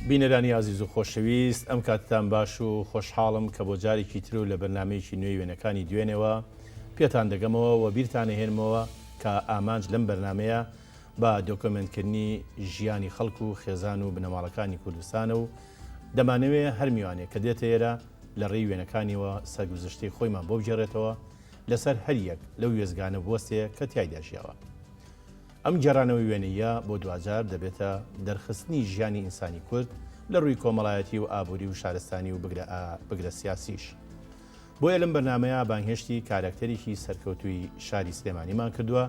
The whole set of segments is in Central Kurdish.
بینەرانی عزیز و خۆشەویست ئەم کاتتان باش و خۆشحاڵم کە بۆ جارێکی تر و لە بەرنمەیەکی نوێی وێنەکانی دوێنێەوە پێتان دەگەمەوە و بیرتانە هێنمەوە کە ئامانج لەم بەرنمەیە بە دۆکۆمنتکردنی ژیانی خەڵک و خێزان و بنەماڵەکانی کوردستانە و دەمانەوێت هەر میوانێک کە دێتە ئێرە لە ڕێی وێنەکانیەوە سەرگوزشتەی خۆیمان بۆ بگێڕێتەوە لەسەر هەر یەک لەو وێزگانە بوەستەیە کە تیایدا ژیاوە. ئەم گەڕانەوەی وێنەیە بۆ دوجار دەبێتە دەرخستنی ژیانی ئینسانی کورد لە ڕووی کۆمەڵایەتی و ئابووری و شارستانی و بگرە سیاسیش. بۆیە لەم بەرنمەیە بانگهێشتی کارکتەرێکی سەرکەوتووی شاری سلێمانیمان کردووە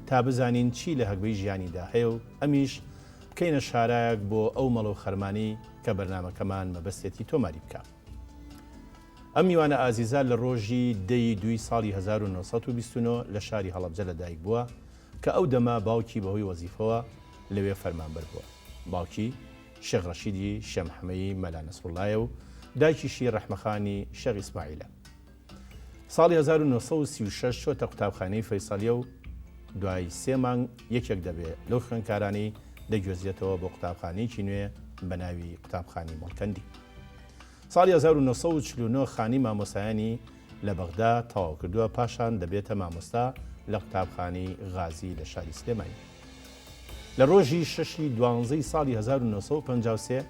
تا بزانین چی لە هەگبەی ژیانیدا هەیە و ئەمیش بکەینە شارایەک بۆ ئەو مەڵە و خەرمانی کە بەرنمەکەمان مەبەستێتی تۆماری بکە. ئەم میوانە ئازیزە لە ڕۆژی دەی دوی ساڵی 1929 لە شاری هەڵەبجە لەدایک بووە کە ئەو دەما باوکی بەهۆی وەزیفەوە لەوێ فەرمانبەر بووە. باوکی شێخ ڕەشیدی شەمحەمەیی مەلا نەسڕوڵایە و دایکیشی ڕەحمەخانی شێخ ئیسماعیلە. ساڵی 1936 چۆتە قوتابخانەی فەیساڵیە و دوای 3 مانگ یەکێک دەبێت لەو خوێندکارانەی دەگوێزێتەوە بۆ قوتابخانەیەکی نوێ بە ناوی قوتابخانی مڵکەندی. ساڵی 1949 خانی مامۆسایانی لە بەغدا تەواو کردووە پاشان دەبێتە مامۆستا لە قوتابخانەی غازی لە شاری سلێمانی. لە ڕۆژی 6 دوانزەی ساڵی 1953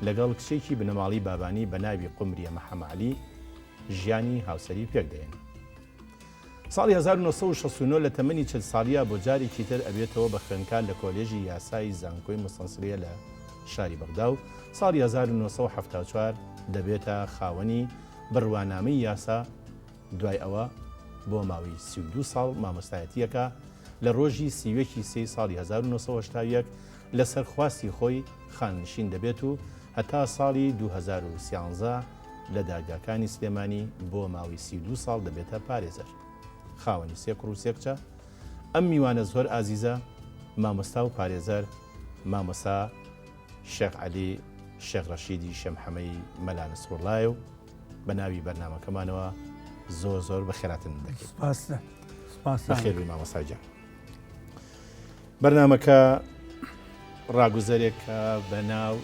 لەگەڵ کچێکی بنەماڵی بابانی بە ناوی قمریە مەحەمعەلی ژیانی هاوسەری پێکدەێن. ساڵی 1969 لە تەمەنی 40 ساڵیە بۆ جارێکی تر ئەبێتەوە بە خوێندکار لە کۆلێژی یاسای زانکۆی مستەنسریە لە شاری بەغدا و ساڵی 1974 دەبێتە خاوەنی بڕوانامەی یاسا. دوای ئەوە بۆ ماوەی 32 ساڵ مامۆستایەتیەکە لە ڕۆژی سیوێکی 3 ساڵی 1970 لە سەرخواستی خۆی خاننشین دەبێت و هەتا ساڵی 2013 لە دادگاکانی سلێمانی بۆ ماوەی 32 ساڵ دەبێتە پارێزەر. خاوەنی 3 کوڕ و 3 کچە. ئەم میوانە زۆر ئازیزە مامۆستا و پارێزەر مامۆستا شێخ عەلی شێخ ڕەشیدی شەمحەمەیی مەلا نەسڕوڵایە و بە ناوی بەرنامەکەمانەوە زۆر بە خێراتن دەکەیت. بەخێری مامۆستا جان. بەرنامەکە ڕاگوزەرێکە بە ناو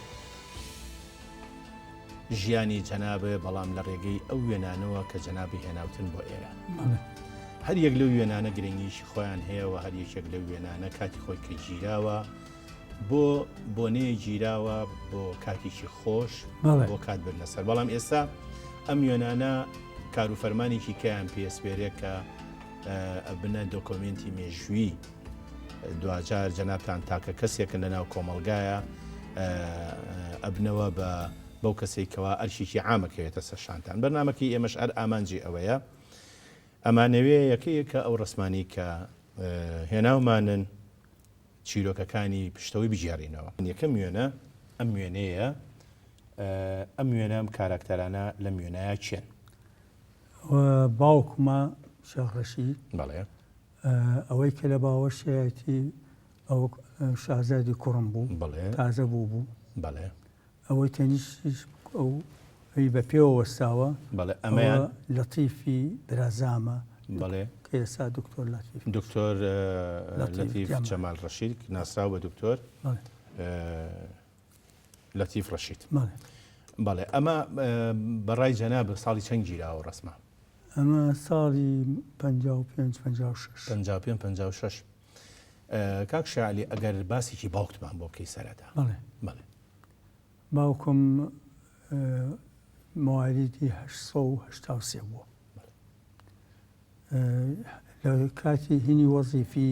ژیانی جەنابێ بەڵام لە ڕێگەی ئەو وێنانەوە کە جەنابی هێناوتن بۆ ئێرە. هەر یەک لەو وێنانە گرنگیشی خۆیان هەیە و هەر یەکێک لەو وێنانە کاتی خۆی کە گیراوە بۆ بۆنەیە گیراوە بۆ کاتێکی خۆش بۆ کات بر لەسەر. بەڵام ئێستا ئەم وێنانە کاروفەرمانێکی کەیان پێسپێرێک کە بنە دۆکۆمنتی مێژووی دوجار جەنابتان تاکە کەسێکن لە ناو کۆمەڵگایە ئەبنەوە بە بەو کەسێکەوە ئەرشێکی عامەکەوێتە سەر شانتان. بەرنامەکەی ئێمەش ئەر ئامانجی ئەوەیە ئەمانەوێ یەکەیەکە ئەو ڕسمانی کە هێناومانن چیرۆکەکانی پشتەوەی بژێڕینەوە. یەکەم وێنە ئەم وێنەیە ئەم وێنە ئەم کاراکتەرانە لە وێنەیە چێن؟ باوکمە شێخ ڕەشید بەڵێ ئەوەی کە لە باوەشایەتی ئەو شازادی کوڕم بوو تازە بوو بەڵێ ئەوەی تەنیشیش ئەو بە پێوە وەستاوە بەڵێ ئەمەیان لەتیفی برازامە بەڵێ کە ئێستا دکتۆر لەتیف دکتۆر لەتیف جەمال ڕەشید ناسراو بە دکتۆر لەتیف ڕەشید. بەڵێ ئەمە بەڕای جەناب ساڵی چەند گیراوە ڕسمە؟ ئەمە ساڵی 55-56. کاک شاعلی ئەگەر باسێکی باوکتمان بۆ بکەی سەرەتا. بەڵێ باوکم موالیدی 1983 بووە. لە کاتی هینی وەزیفی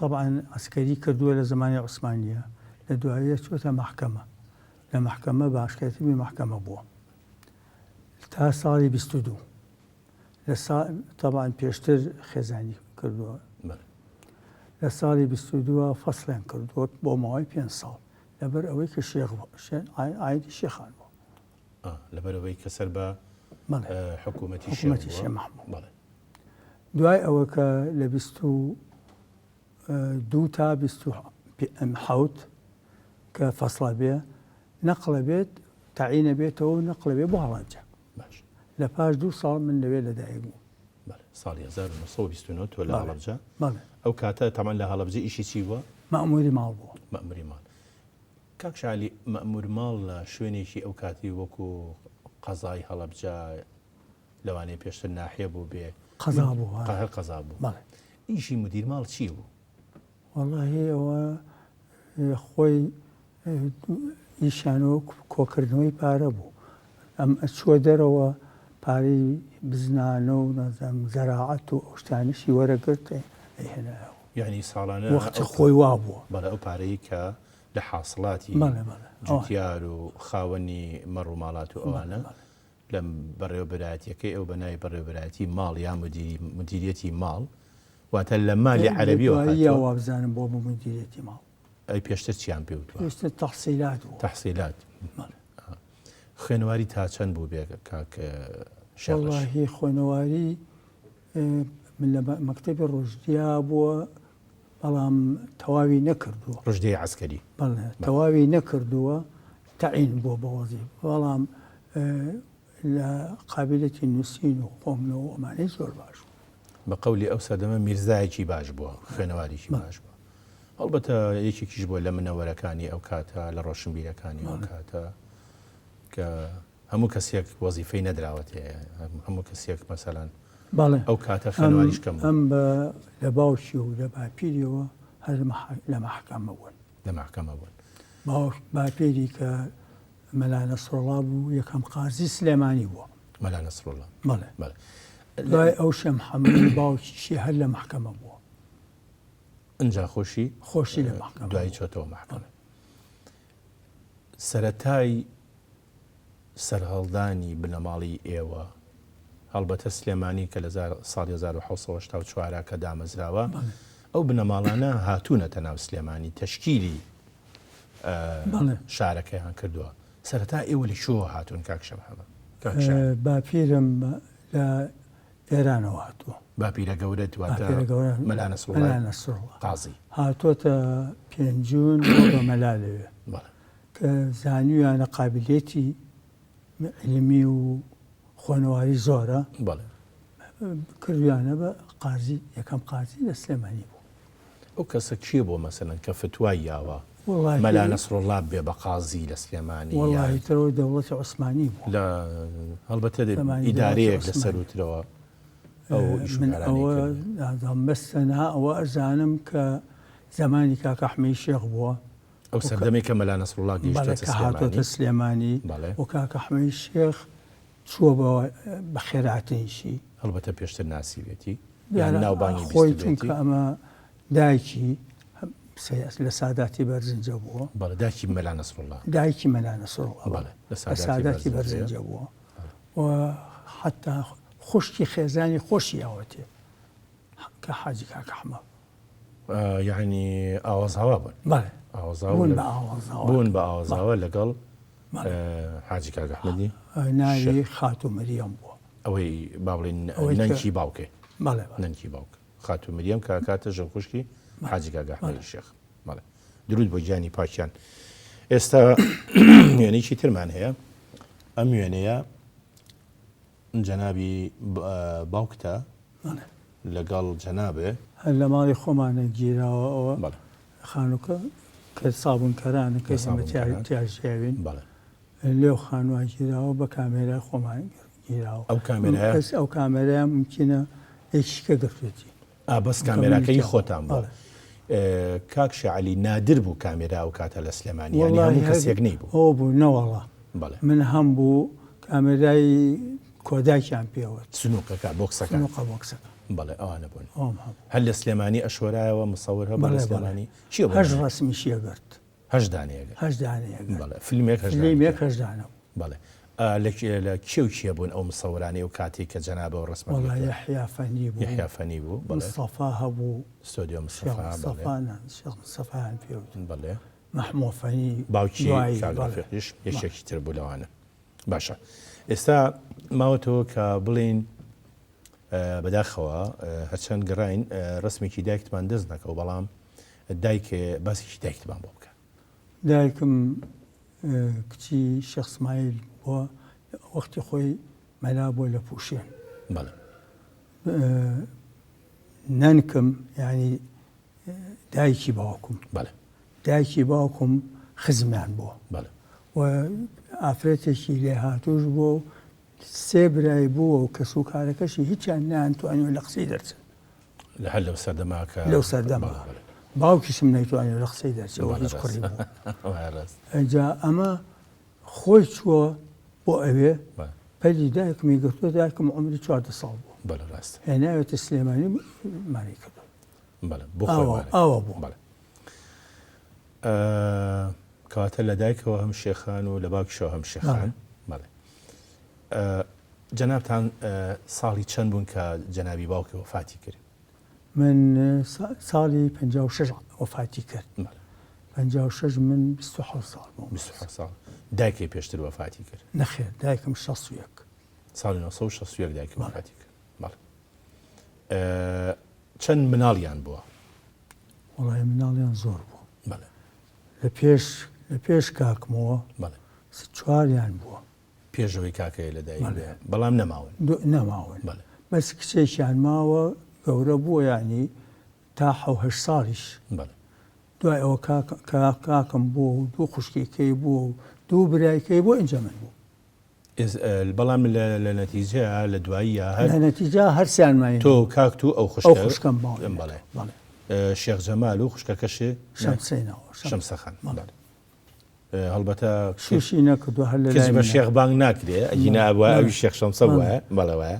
طبعاً عسکەری کردووە لە زمانی عوسمانیە لە دوایە چۆتە مەحکەمە لە مەحکەمە باشکاتبی مەحکەمە بووە تا ساڵی 22 طبعاً پێشتر خێزانی کردووە. لە ساڵی 22 فەسڵیان کردووە بۆ ماوەی 5 ساڵ لەبەر ئەوەی کە ئایدی شێخان بوو لەبەرەوەی کەسەر بە حکوومەتی شێخ مەحموود. دوای ئەوە کە لە 22 تا 27 کە فەسڵە بێ نەقڵە بێت تەعینە بێتەوە نەقڵە بێ بۆ هەڵەبجە. لە پاش 2 ساڵ من لەوێ لەدایک بوو. ساڵی 1929 تۆ لە هەڵەبجە. ئەو کاتە تەمان لە هەڵەبجە ئیشی چی بووە؟ مەئموری ماڵ بووە. مەئموری ماڵ. کاک شالی مەأمور ماڵ لە شوێنێکی ئەو کاتی وەکو قەزای هەڵەبجە لەوانەیە پێشتر ناحیە بوو بێ قەزا بوو هەر قەزا بوو بەڵێ ئیشی مدیر ماڵ چی بوو؟ وەڵاهی ئەوە خۆی ئیشانەوە کۆکردنەوەی پارە بوو ئەم چوە دەرەوە پارەی بزنانە و نازانم زەراعەت و ئەو شتانشی وەرەگرت هێنایەوە یعنی ساڵانە وەختی خۆی وا بووە بەڵێ ئەو پارەی کە لە حاصڵاتی جوتیار و خاوەنی مەڕ و ماڵات و ئەوانە لە بەڕێوەبەرایەتیەکەی ئەو بەناوی بەڕێوەبەرایەتی ماڵ یا مدیریەتی ماڵ واتە لە مالی عەرەبیەوە یا بزانم بۆ مدیریەتی ماڵ ئەی پێشتر چیان پێ وتووە؟ پێشتر تەحسیلات بوو تەحسیلات خوێنەواری تا چەند بوو بێ کاک شێخ؟ وەڵاهی خوێنەواری من لە مەکتەبی ڕۆژدیا بووە بەڵام تەواوی نەکردووە ڕژدەی عەسکەری بەڵێ تەواوی نەکردووە تەعین بووە بە وەزیفە بەڵام لە قابلەتی نووسین و خۆمنەوە ئەمانەی زۆر باش بە قەولی ئەو سەردەمە میرزایەکی باش بووە خوێنەواریکی باش بووە هەڵبەتە یەکێکیش بووە لە منەوەرەکانی ئەو کاتە لە ڕۆشنبیرەکانی ئەو کاتە کە هەموو کەسێک وەزیفەی نەدراوەت هەموو کەسێک مەسەلەن ئەو کاتە خوێنەواریش کەم ئەم لە باوکی و لە باپیریەوە هەر لە مەحکەمە بوون لە مەحکەمە بوون باپیری کە مەلا نەسڕڵا بوو یەکەم قازی سلێمانی بووە مەلا نەسڕڵا بەڵێ دوای ئەو شەم حەمەی باوکیشی هەر لە مەحکەمە بووە ئەنجا خۆشی لە مەحکەمە دوای چۆتەوە مەحکەمە سەرەتای سەرهەڵدانی بنەماڵی ئێوە هەڵبەتە سلێمانی کە لە ساڵی 1970 کە دامەزراوە ئەو بنەماڵانە هاتوونەتە ناو سلێمانی تەشکیلی شارەکەیان کردووە سەرەتا ئێوە لە شۆ هاتوون کاک شەمەحەمەد؟ باپیرم لە ئێرانەوە هاتووە باپیرە گەورەت واتە مەلا نەسڕڵڵا قازی هاتوۆتە پێنجون بە مەلا لەوێ کە زانیویانە قابلێتی علمی و خوێنەواری زۆرە کردویانە بە قازی یەکەم قازی لە سلێمانی بوو ئەو کەسە چیە بۆ مەسەلەن کە فتوای یاوە مەلا نەسڕڵڵا بێ بە قازی لە سلێمانی وەڵاهی تەرەوەی دەوڵەتی عوسمانی بوو لە هەڵبەتە ئیدارەیەک لەسەروترەوە بەستەنها ئەوە ئەزانم کە زمانی کاک ئەحمەدی شێخ بووە ئەو سەردەمێک کە مەلا نەسڕڵڵا هاتۆتە سلێمانی و کاک ئەحمەدی شێخ چووە بە خێراتنیشی هەڵبەتە پێشتر ناسیوێتی ناوبانی خۆی چونکە ئەمە دایکی لە ساداتی بەرزنجە بووە دایکی مەلا نەسڕڵڵا دایکی مەلا نەسڕڵڵا لە ساداتی بەرزنجە بووە و حتا خوشکی خێزانی خۆشی ئەوەتێ کە حاجی کاک ئەحمەد یعنی ئاوازهاوا بوون بوون بە ئاوازهاوا لەگەڵ حاجی کاک ئەحمەدی ناوی خاتو مەریەم بووە ئەوەی باڵێن نەنکی باوکێ نەنکی باوک خاتو مەریەم کە کاتە ژەو خوشکی حاجی کاک ئەحمەدی شێخ درود بۆ گیانی پاکیان ئێستا وێنەیەکی ترمان هەیە ئەم وێنەیە جەنابی باوکتە لەگەڵ جەنابێ هەر لە ماڵی خۆمانە گیراوە ئەوە خانووکە کە سابوونکەرانە کە تیاژیاوین لێو خانووە گیراوە بە کامێرای خۆمان گیراوە ئەو کامێرای ممکنە یەکیکە گرتوێتی بەس کامێراکەی خۆتان بوو کاک شەعەلی نادر بوو کامێرا و کاتە لە سلێمانی یانی هەموو کەسێک نەیبوو ئەو بوو نەوەڵا من هەم بوو کامێرای کۆداکیان پێوە سنووقەکە بۆکسەکە بەڵێ ئەوانە بوون هەر لە سلێمانی ئەشۆرایەوە مەسەور هەبوو لە سلێمانی چی هەژ ڕەسمیشیە گرت هەژ دانەیە فیلمێک هەژ دانە بەڵێ لە کێو چیە بوون ئەو مسەورانەی و کاتی کە جەنابەوە ڕسمە یحیا فەنی بوو مستەفا هەبوو ستۆدیۆ مستەفایان پێوتن بەڵێ مەحموود فەنی باوکی کاگرافێکیش یەکێکی تر بوو لەوانە باشە ئێستا ماوەتەوە کە بڵین بەداخەوە هەرچەند گەڕین ڕسمێکی دایکتمان دەست نەکەوت بەڵام دایکێ باسێکی دایکتمان بۆ بکە دایکم کچی شێخ ئسماعیل بووە وەختی خۆی مەلا بووە لە پووشێن نەنکم ینی دایکی باوکم دایکی باوکم خزمان بووە بەڵێ و ئافرەتێکی لێ هاتوش بوو سێ برای بووە و کەسوکارەکەشی هیچیان نانتوانێت لە قسەی دەرچن لە هەر لەو سەردەماکە لەو سەردەما باوکیشم نەیتوانێت لە قسەی دەرچەوە هیچ کوڕی بوو ئەجا ئەمە خۆی چووە بۆ ئەوێ پەلی دایکمی گرتووە دایکم عمری 14 ساڵ بوو بەڵێ ڕاست هێناوێتە سلێمانی ماری کردو بەڵێ بۆ خۆی ئاوا بوو بەڵێ کەواتە لە دایکەوە هەم شێخان و لە باوکیشەوە هەم شێخان بەڵێ جەنابتان ساڵی چەند بوون کە جەنابی باوکە وەفاتی کرد من ساڵی 56 وەفاتی کرد 56 من 27 ساڵ بووم 27 ساڵ دایکی پێشتر وەفاتی کرد نەخێر دایکم 61 ساڵی 1961 دایکی وەفاتی کرد بەڵێ چەند مناڵیان بووە وەڵای مناڵیان زۆر بوو بەڵێ لە پێش کاکمەوە بەڵێ چواریان بووە پێشەوەی کاکەیە لە دایک بەڵام نەماون نەماون بەڵێ بەس کچێکیان ماوە گەورە بووە ینی تا 7 ساڵیش بەڵێ دوای ئەوە کاکم بوو و دوو خوشکێکەی بوو و دوو برایکەی بۆ ئینجا من بوو بەڵام لە نەتیجە لە دواییە لە نەتیجا هەرسیان مای تۆ کاکت و ئەو خوشکم بەڵێ شێخ جەمال و خوشکەکەشێ شەمسەخان هەڵبەتە شوشی نەکردو هەر لە بە شێخ بانگ ناکرێ ئەگینا بووە ئەوی شێخ شەمسە بووە بەڵەوە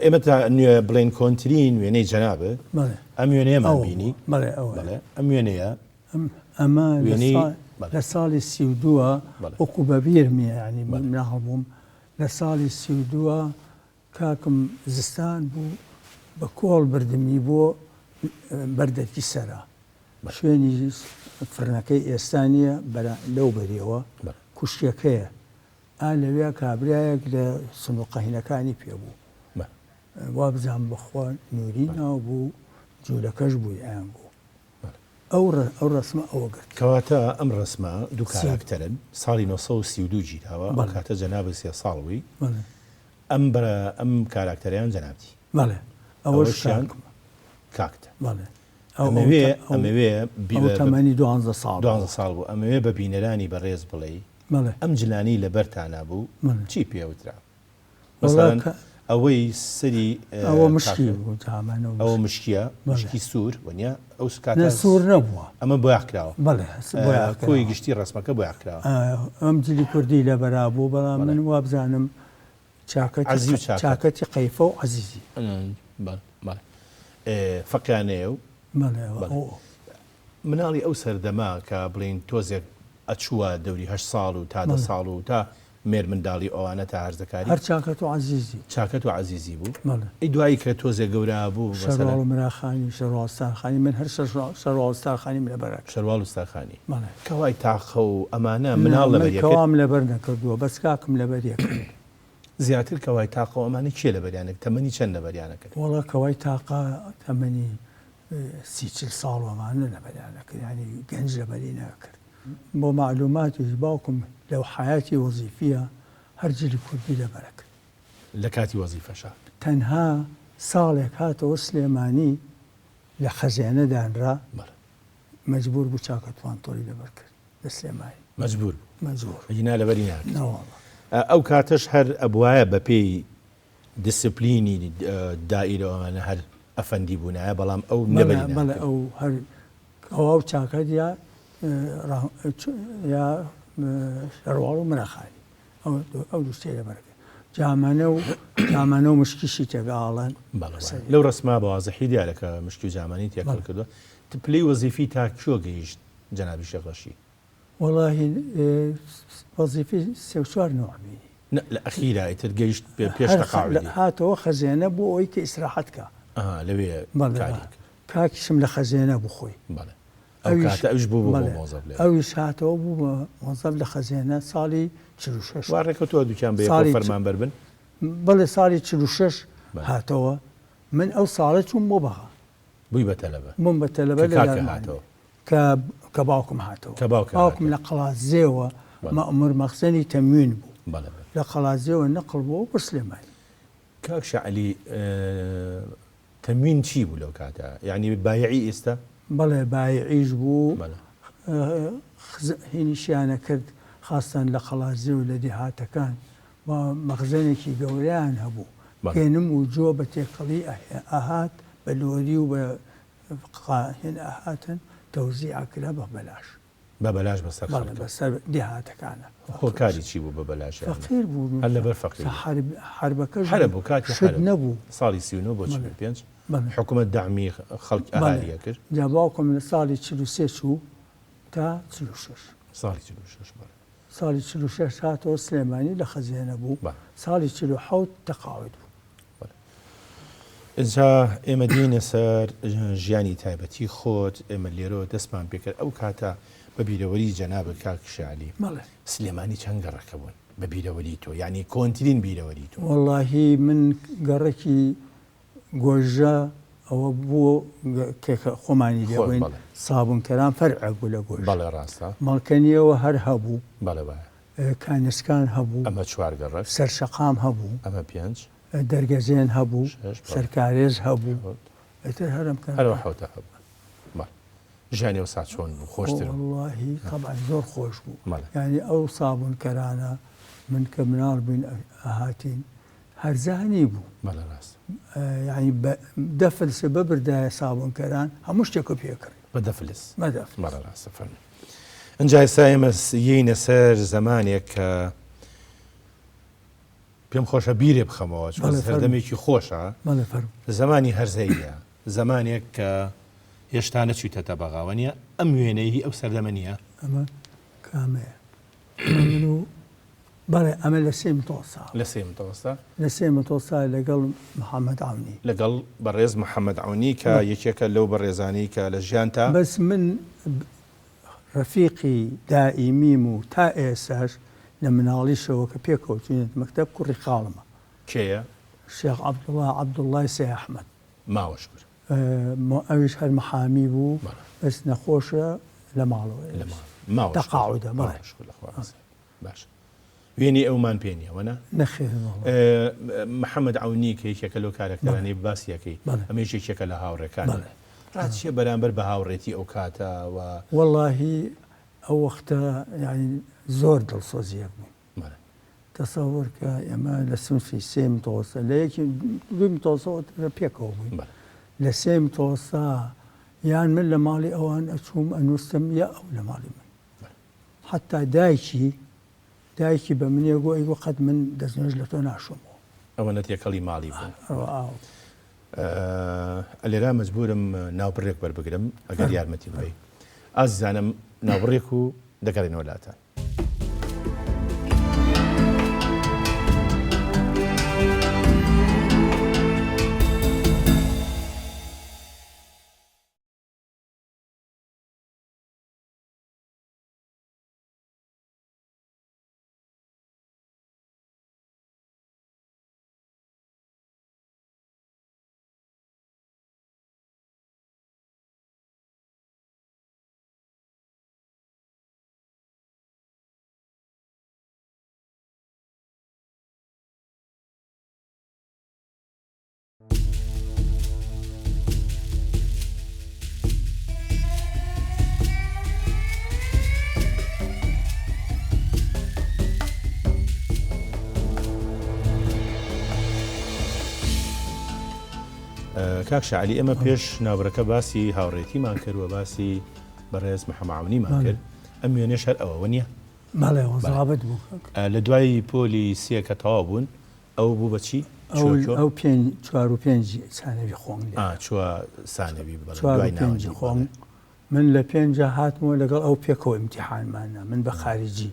ئێمە تا نوێ بڵێن کۆنترین وێنەی جەنابە ئەم وێنەیەمان بینی ئەم وێنەیە ئەمە لە ساڵی 32 وەکو بەبیرمیە ینی مناڵ بووم لە ساڵی 32 کاکم زستان بوو بە کۆڵ بردمی بۆ بەردەرکی سەرا شوێنی فرنەکەی ئێستانیە لەو بەریەوە کوشتەکەیە لەوێ کابرایەک لە سنوقەهینەکانی پێبوو وا بزان بەخوا نووری ناو بوو جوولەکەش بووی ئەیان بوو ئەو ڕسمە ئەوە گرت کەواتە ئەم ڕسمە دوو کاراکتەرن ساڵی 1932 گیراوە ئەو کاتە جەنابە 3 ساڵەوەی ئەم کاراکتەریان جەنابتی بەڵێ ئەوەشیان کاکتە بەڵێ ئەمەوێ تەمەنی 12 ساڵ بوو ئەمەوێ بە بینەرانی بەڕێز بڵێ ئەم جلانی لەبەرتانە بوو چی پێوترا ئەوەی سەری ئەوە مشکی ئەوە مشکیە مشکی سوور وەنیا ئەو سوور نەبووە ئەمە بۆیاکراوە بەڵێ کۆی گشتی ڕسمەکە بۆیاکراوە ئەم جلی کوردی لە بەرابوو بەڵام من وابزانم چاکەتی قەیفە و عەزیزی فەقیانەیە و مناڵی ئەو سەردەما کە بڵین تۆزێک ئەچووە دەوری 8 ساڵ و تا 10 ساڵ و تا مێر منداڵی ئەوانە تا هەرزەکاری هەر چاکەت و عەزیزی چاکەت و عەزیزی بوو ئەی دوایی کە تۆزێک گەورە بوو شەرواڵ و مراخانی شەرواڵستانخانی من هەر شەرواڵستانخانیم لەبەرەک شەرواڵ و ستاخانی کەوای تاخە و ئەمانە مناڵ لەبەریەکە کەوام لەبەر نەکردووە بەس کاکم لەبەریەکە زیاتر کەوای تاقە و ئەمانە کێ لەبەریانێک تەمەنی چەند لەبەریانەکرد وەڵا کەوای تاقا تەمەنی 30 ساڵ ئەمانە لەبەریانەکرد ینی گەنج لەبەری نەکرد بۆ معلوماتیش باوکم لەو حیاتی وەزیفیە هەر جلی کوردی لەبەرەکرد لە کاتی وەزیفەشە تەنها ساڵێک هاتەوە سلێمانی لە خەزیانەدانرا مەجبور بوو چاکەتوان تۆری لەبەر کرد لە سلێمانی مەجبور هینا لەبەری ناکرد ئەو کاتەش هەر ئەبوایە بە پێی دیسپلینی دائیرەوەمانە هەر ئەفەندی بوونایە بەڵام ئەو نەبەری بەڵێ ئەو هەر ئەو چاکەت یا شەرواڵ و مراخانی ئەو دوشتێ لەبەرەکە جامانە و مشکیشی تێگاڵەن لەو ڕسما بەوازەحی دیارەکە مشکی و جامانی تێکەڵ کردووە پلەی وەزیفی تا کوێ گەیشت جەنابی شێخ ڕەشید وەڵاهی وەزیفی 3-4 نوع بینی لە ئەخیرا ئیتر گەیشت پێش تەقاعودی هاتەوە خەزیانە بۆ ئەوەی کە ئیسراحەت کە لەوێ کاکیشم لە خەزیانە بخۆی ئەوش بوو ئەویش هاتەوە بوو مۆزەف لە خەزیانە ساڵی 46 وارڕێکەوە دووچیان بە فەرمانبەر بن بەڵێ ساڵی 46 هاتەوە من ئەو ساڵە چوون بۆ بەغا بووی بە تەلەبە بووم بە تەلەبە هاتەوە کە باوکم هاتەوە باوکم لە قەڵازێەوە مەئمور مەخزەنی تەموین بوو لە قەڵازێەوە نەقڵ بووە بۆ سلێمانی کاک شەعەلی تەموین چی بوو لەو کاتە یعنی بایعی ئێستا بەڵێ بایعیش بوو هینیشیانە کرد خاستان لە قەڵازێ و لە دێهاتەکان و مەخزنێکی گەوریان هەبوو پێنم و جۆ بە تێکەڵی ئاهات بە لۆری و بە هێن ئاهاتن تەوزیع کرا بە بەلاش بەسەر دێهاتەکانە خۆکاری چی بوو بە بەلاش فەقیر بوو هەر لەبەر فەقیر حربەکە بوو کاتی نەبوو ساڵی 39 بۆ 45 حکوومەت دامی خەڵکی ئاهالیە کرد جا باوکم لە ساڵی 43 چوو تا 46 ساڵی 46 ساڵی 46 هاتەوە سلێمانی لە خەزیێنە بوو ساڵی 47 تەقاعد بوو. ئینجا ئێمە دێنە سەر ژیانی تایبەتی خۆت ئێمە لێرەوە دەستمان پێکرد ئەو کاتە بە بیرەوەری جەنابە کاکشی عەلی سلێمانی چەند گەڕەکە بوون بە بیرەوەری تۆ یعنی کۆنترین بیرەوەری تۆ؟ وەڵاهی من گەڕێکی گۆژە ئەوە بوو خۆمانی لێبووین سابوونکەران فەرعە بوو لە گۆژ ڕاستە مەڵکەنیەوە هەر هەبوو بەڵێ کانسکان هەبوو ئەمە 4 گەڕک سەرشەقام هەبوو ئەمە 5 دەرگەزێن هەبوو سەرکارێز هەبوو هەرەوە حوتە هەبوو ژیانی ئەو سات چۆن بوو خۆشتر وەڵاهی طبعا زۆر خۆش بوو یعنی ئەو سابوونکەرانە من کە مناڵ بووین هاتین هەرزانی بوو بەڵێ ڕاست یعنی دەفلسە ببردایە سابوونکەران هەموو شتێکە پێکڕی بە دەفلس بەڵێ ڕاستە فەرمووی. ئەنجا ئێستا ئێمە یینە سەر زەمانێک کە پێم خۆشە بیرێ بخەمەوە چون هەردەمێکی خۆشە زمانی هەرزەیە زمانێک کە هێشتا نەچوویتەتە بەغاوە نیە ئەم وێنەی ئەو سەردەمە نییە ئەمە کامەیە من و بەڵێ ئەمە لە سێ متۆسا لە سێ متۆسا لەگەڵ محەممەد عونی لەگەڵ بەڕێز محەممەد عونی کە یەکێکە لەو بەڕێزانی کە لە ژیانتا بەس من ڕەفیقی دائیمیم و تا ئێساش لە مناڵیشەوە کە پێکەوتوینێت مەکتەب کوڕی خاڵمە کێیە؟ شێخ عەبدوڵڵای سێ ئەحمەد ماوەش کرد ئەویش هەر مەحامی بوو بەس نەخۆشە لە ماڵەوە تەقاعودە باش وێنی ئەومان پێنیەوەنە نەخێر محەممەد عونی کە یەکێکە لەو کارەکتەرانی باسیەکەی ئەمەش یەکێکە لە هاوڕێکان ڕاتچیە بەرامبەر بە هاوڕێتی ئەو کاتەوە وەڵاهی ئەو وەختە یعنی زۆر دڵسۆزیەک بوو تەسەوەر کە ئێمە لە سنفی سێ متۆسە لە یەکی دوی متۆسەوە پێکەوە بووین لە سێ متۆسا یان من لە ماڵی ئەوان ئەچووم ئەنووسم یا ئەو لە ماڵی من حتا دایکی بە منێ گۆ ئەی وەقەت من دەستنوێژ لە تۆ ناشۆمەوە ئەوە نەتێکەڵی ماڵی بوو. ئەلێرا مەجبورم ناوبڕێک وەربگرم ئەگەر یارمەتی بڵێ ئازیزانم ناوبڕێک و دەگەڕێنەوە وڵاتان. کاکشی عەلی ئێمە پێش ناوبڕەکە باسی هاوڕێتیمان کرد و باسی بەڕێز محەممەد عونیمان کرد ئەم وێنەش هەر ئەوە نییە؟ بەڵێ بوو لە دوای پۆلی سێ کە تەواو بوون ئەو بوو بەچی؟ ئەو 4 و 5 سانەوی خۆنگ چوە سانەوی خۆنگ من لە 5 هاتمەوە لەگەڵ ئەو پێکەوە ئیمتیحانمانە من بە خارجی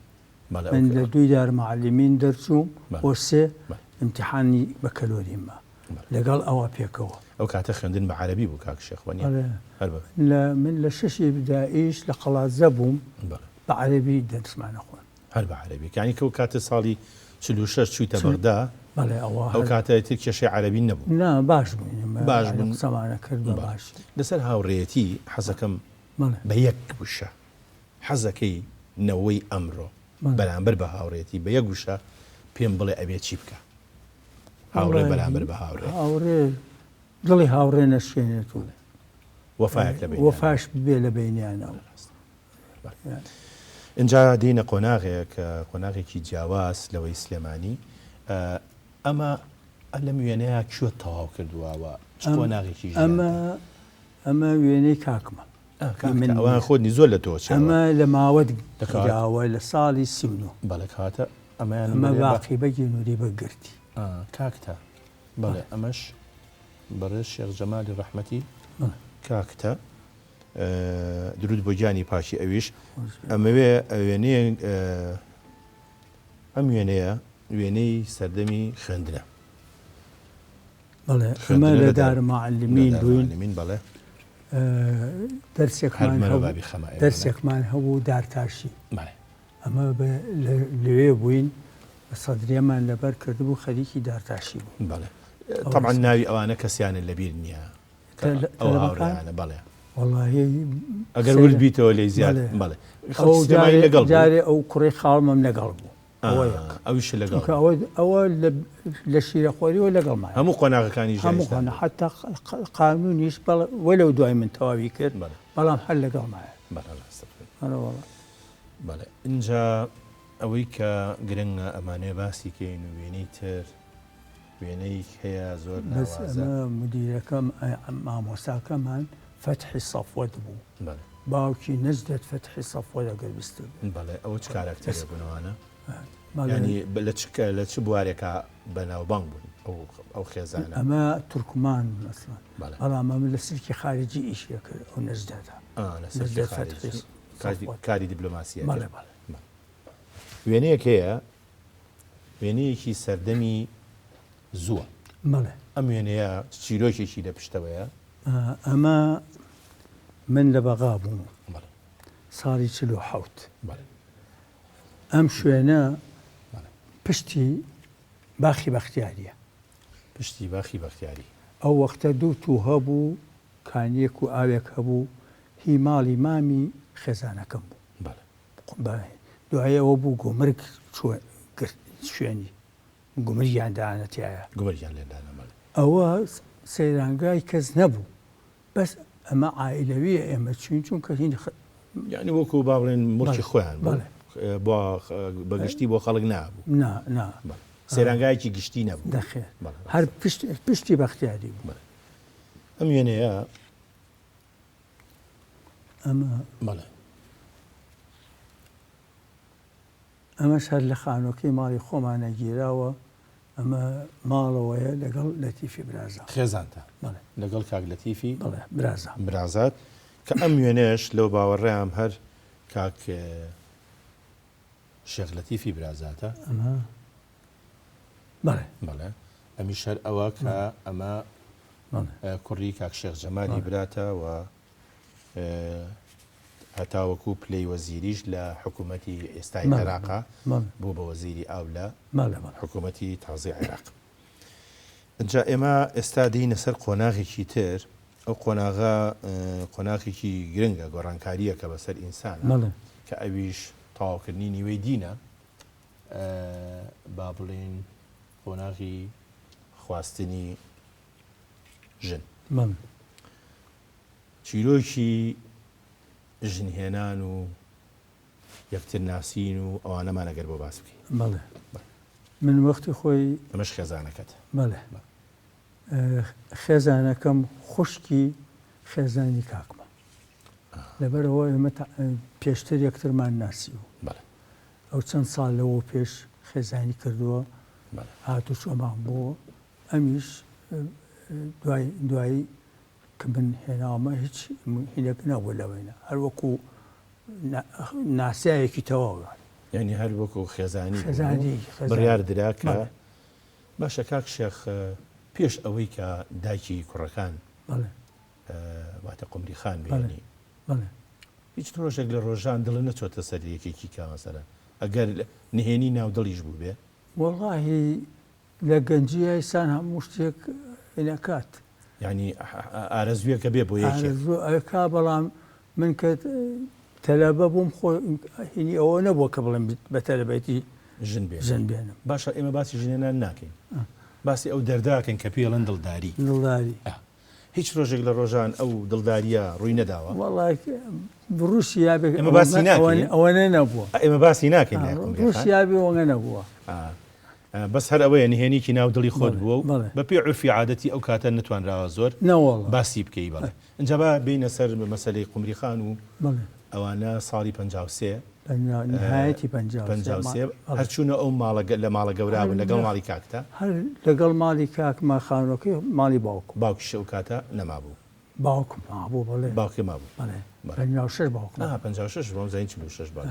من لە دوی دار معلمین دەرچووم بۆ سێ ئیمتیحانی بە کەلۆریمە لەگەڵ ئەوە پێکەوە ئەو کاتە خوێندن بە عەرەبی بوو کاک شێخوانی من لە شەشی بدائیش لە قەڵازە بووم بە عەرەبی دەرسمانە خوێن هەر بە عەرەبی یعنی کە ئەو کاتە ساڵی 46 چوویتە بەغدا ئەو کاتە کێشەی عەرەبی نەبوو نا باش بووین قسەمانە کرد بە باش لەسەر هاوڕێیەتی حەزەکەم بە یەک گوشە حەزەکەی نەوەی ئەمڕۆ بەرامبەر بە هاوڕێتی بە یەک گوشە پێم بڵێ ئەبێ چی بکە هاوڕێ بەرامبەر بە هاوڕێ دڵی هاوڕێ نەشێنێت و وەفایەک لە وەفاش بێ لە بینیانەوە اینجا دینە قۆناغێک قۆناغێکی جیاواز لەوەی سلێمانی ئەمە لەم وێنەیە کوێ تەواو کردووەوە قۆناغێکی ئەمە وێنەی کاکمە ئەوان خۆنی زۆر لە تۆ ئەمە لە ماوەت دەکراوە لە ساڵی 39 بەڵێ کاتە ئەمە باقی بەگی نووری بەگرتی کاکتە بەڵێ ئەمەش بەڕێز شێخ جەمالی ڕەحمەتی کاکتە درود بۆ گیانی پاشی ئەویش ئەمەوێ وێنەیە ئەم وێنەیە وێنەی سەردەمی خوێندنە بەڵێ ئەمە لە دارمەعەلمین بووین بەڵێ دەرسێکمان هەبوو دارتاشی ئەمە لەوێ بووین بە سەدرێمان لەبەر کردبوو خەریکی دارتاشی بوو بەڵێ طبعا ناوی ئەوانە کەسیانە لەبیر نییە ئەو هاوڕێیانە بەڵێ والله ئەگەر ورد بیتەوە لێ زیاد بەڵێ لەگەڵ جارێ ئەو کوڕی خاڵمەم لەگەڵ بوو ئەویش لەگەڵ ئەوە لە شیرەخۆریەوە لەگەڵمان هەموو قۆناغەکانی هەموو حتا قانونیش وەلەو دوای من تەواوی کرد بەڵام هەر لەگەڵمایە بەڵێ اینجا ئەوەی کە گرنگە ئەمانەیە باسی کەین و وێنەی تر وێنەی هەیە زۆر ئەمە مدیرەکەم مامۆساکەمان فەتحی سەفوەت بوو باوکی نەزدەت فەتحی سەفوەت ئەگەر بیست بەڵێ ئەوە چ کارکتەرێ بوونەوەنە ینی لە چ بوارێکە بەناوبانگ بوون ئەو خێزانە ئەمە تورکمان مەسڵەن بەڵام ئەمە لە سەرکی خارجی ئیشیە کرد ئەو نەزدەتە کاری دیبلۆماسیە وێنەیەک هەیە وێنەیەکی سەردەمی زووە ئەم وێنەیە چیرۆکێکی لە پشتەوەیە ئەمە من لە بەغا بووم ساڵی 47 ئەم شوێنە پشتی باخی بەختیاریە پشتی باخی بەختیاری ئەو وەختە دوو تو هەبوو کانیەک و ئاوێک هەبوو هی ماڵی مامی خێزانەکەم بوو دوایەوە بوو گۆمرگ شوێنی گومریان داانەتیایە ئەوە سەیرانگای کەس نەبوو بەس ئەمە عائلەویە ئێمە چین چونکە هین یعنی وەکو با بڵێن مڵکی خۆیان بەگشتی بۆ خەڵک نابوو سەیرانگایکی گشتی نەبوو دەخێر هەر پشتی بەختیاری بوو ئەم وێنەیە ئەمە ئەمەش هەر لە خانۆکەی ماڵی خۆمانە گیراوە ئەمە ماڵەوەیە لەگەڵ لەتیفی برازە خێزانتە لەگەڵ کاک لەتیفی برازات کە ئەم وێنێش لەو باوەڕێم هەر کاک شێخ لەتیفی برازاتە بەڵێ ئەمیش هەر ئەوە کە ئەمە کوڕی کاک شێخ جەمالی براتە و هەتاوەکو پلەی وەزیریش لە حکوومەتی ئێستای عێراقا بوو بە وەزیری ئاو لە حکوومەتی تازی عێراق. اینجا ئێمە ئێستا دینە سەر قۆناغێکی تر ئەو قۆناغا قۆناغێکی گرنگە گۆڕانکاریە کە بەسەر ئینسانە کە ئەویش تەواوکردنی نیوەی دینە با بڵێن قۆناغی خواستنی ژن چیرۆکی ژنهێنان و یەکتر ناسین و ئەوانەمان ئەگەر بۆ باس بکەین بەڵێ من وەختی خۆی ئەمەش خێزانەکەت بەڵێ خێزانەکەم خوشکی خێزانی کاکمە لەبەرەوە ئێمە پێشتر یەکترمان ناسی و ئەو چەند ساڵ لەوە پێش خێزانی کردووە هاتو چۆمان بووە ئەمیش دوایی کە من هێناوەمە هیچ هینەک نەبوو لەوەینە هەر وەکو ناسایەکی تەواوە یعنی هەر وەکو خێزانی بڕیار درا کە باشە کاک شێخ پێش ئەوەی کە دایکی کوڕەکان واتە قمری خان بێنی هیچ ڕۆژێک لە ڕۆژان دڵە نەچۆتە سەر یەکێکی کامەسەرە ئەگەر نهێنی ناو دڵیش بوو بێ وەڵڵاهی لە گەنجیای سان هەموو شتێک هێنەکات یعنی ئارەزویەکە بێ بۆ یەکێکا بەڵام من کە تەلەبە بووم خۆ هینی ئەوە نەبووە کە بڵێم بە تەلەبەتی ژن بێنم باشە ئێمە باسی ژنێنان ناکەین باسی ئەو دەرداکەن کە پێڵەن دڵداری هیچ ڕۆژێک لە ڕۆژان ئەو دڵداریە ڕووی نەداوە والله رووسیا ئێمە باسی ناکەین. ئەوەنە نەبووە ئێمە باسی ناکەین رووسیا ئەوەنە نەبووە بەس هەر ئەوەیە نهێنیکی ناو دڵی خۆت بەڵێ، بووە و بەڵێ. بە پێ عرفی عادەتی ئەو کاتە نتوانراوە زۆر نەوەڵڵە باسی بکەی بەڵێ اینجا با بینە سەر مەسەلەی قمری خان و بەڵێ ئەوانە ساڵی 53 نهایەتی 53 هەرچوونە ئەو لە ماڵە گەورا بوون لەگەڵ ماڵی کاکتە هەر لەگەڵ ماڵی کاکمە خانۆکەی ماڵی باوکم باوکیش ئەو کاتە نەمابوو باوکم مابوو بەڵێ باوکی مابوو بەڵێ بەڵێ. 56 باوکم 56 بۆم زین 6 باڵێ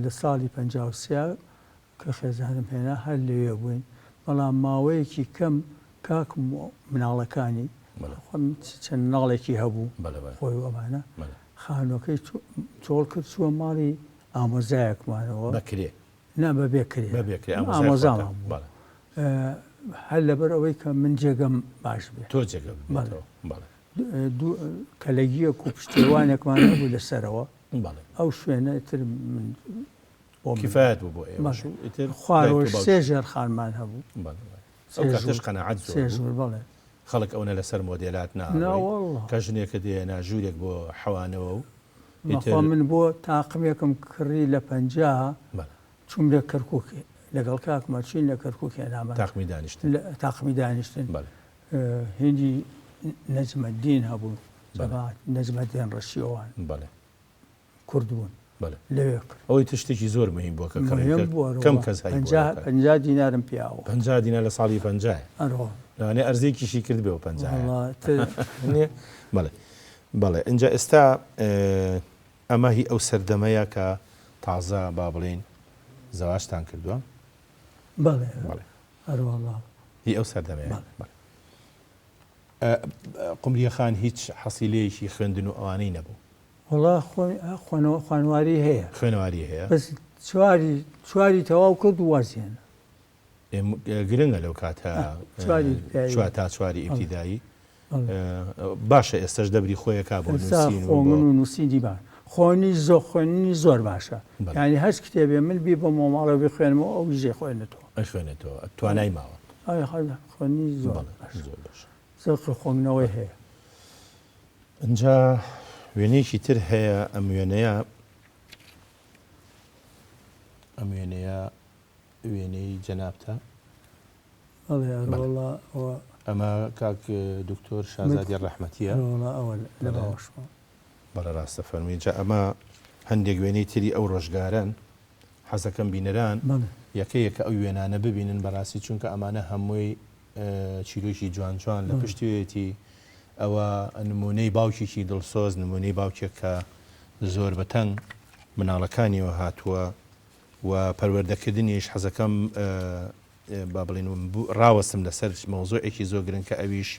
لە ساڵی 53 کە خێزانم هێنا هەر لەوێ بووین بەڵام ماوەیەکی کەم کاکم مناڵەکانی بەڵێ. چەند ناڵێکی هەبوو بەڵێ بەڵێ خۆی ئەمانە بەڵێ. خانۆکەی چۆڵ کرد چووە ماڵی ئامۆزایەکمانەوە بەکرێ نا بەبێکرێ بەبێکرێ ئامۆزامان بوو بەڵێ هەر لەبەر ئەوەی کە من جێگەم باش بێت تۆ جێگە بێتەوە بەڵێ کەلەگیەک و پشتێوانێکمان هەبوو لەسەرەوە بەڵێ ئەو شوێنە تر من کفایەت بوو بۆ ئێوە خوارەوە سێژێر خانمان هەبوو ئەو کاتەش قەناعەت زۆر بوو. سێژور بەڵێ خەڵک ئەوەنە لەسەر مۆدێلات نا ناوەڵ والله کە ژنێکە دێنا ژوورێک بۆ حەوانەوە و مەخوا من بۆ تاقمێکم کڕی لە 50 بەڵێ چوم لە کەرکووکێ لەگەڵ کاکمە چین لە کەرکووکێ نامە تاقمی دانیشتن تاقمی دانیشتن بەڵێ هندی نەجمەدین هەبوو بەڵێ. نەجمەدین ڕەشیەوان بەڵێ کورد بوون بەڵێ لەوێ کرد ئەوەی تشتێکی زۆر مهم بووە کە مهم بووە کەم کەس هەیە 50 دینارم پیاوە 50 دینار لە ساڵی 50 ئەرۆ لەوانێ ئەرزێکیشی کرد بێەوە 50 والله بەڵێ بەڵێ اینجا ئێستا ئەمە هی ئەو سەردەمەیە کە تازە با بڵێن زەواجتان کردووە بەڵێ بەڵێ ئەرۆ والله هی ئەو سەردەمەیە قمریە خان هیچ حەسیلەیەکی خوێندن و ئەوانەی نەبوو والله خوانواری هەیە خوێنەواری هەیە بەس چواری تەواو کرد و وازیێن گرنگە لەو کاتە تا چواری ئیبتیدایی باشە ئێستش دەبری خۆیەکا بۆ نووسین خۆمن و نووسیدی باش خوێنی زۆر باشە یعنی هەست کتێبێ من بی بە مۆماڵە بخوێنمەوە ئەو ژێ خوێنێتەوە خوێنێتەوە توانای ماوە خوێنی زۆر باش زەقی خۆنەوەی هەیە اینجا وێنەیەکی تر هەیە ئەم وێنەیە وێنەی جەنابتە ئەمە کاک دکتۆر شازادی ڕەحمەتیە لە باوەشمە بەڵێ ڕاستە فەرمیجا ئەمە هەندێک وێنەی تری ئەو ڕۆژگارن حەزەکەم بینەران یەکەیەکە ئەو وێنانە ببینن بەڕاستی چونکە ئەمانە هەمووی چیرۆشی جوان جوان لە پشتوێتی ئەوە نمونەی باوکێکی دڵسۆز نمونەی باوکێک کە زۆر بەتەنگ مناڵەکانیەوە هاتووە و پەروەردەکردنیش حەزەکەم با بڵێن ڕاوەستم لەسەر مەوزوعێکی زۆر گرنگ کە ئەویش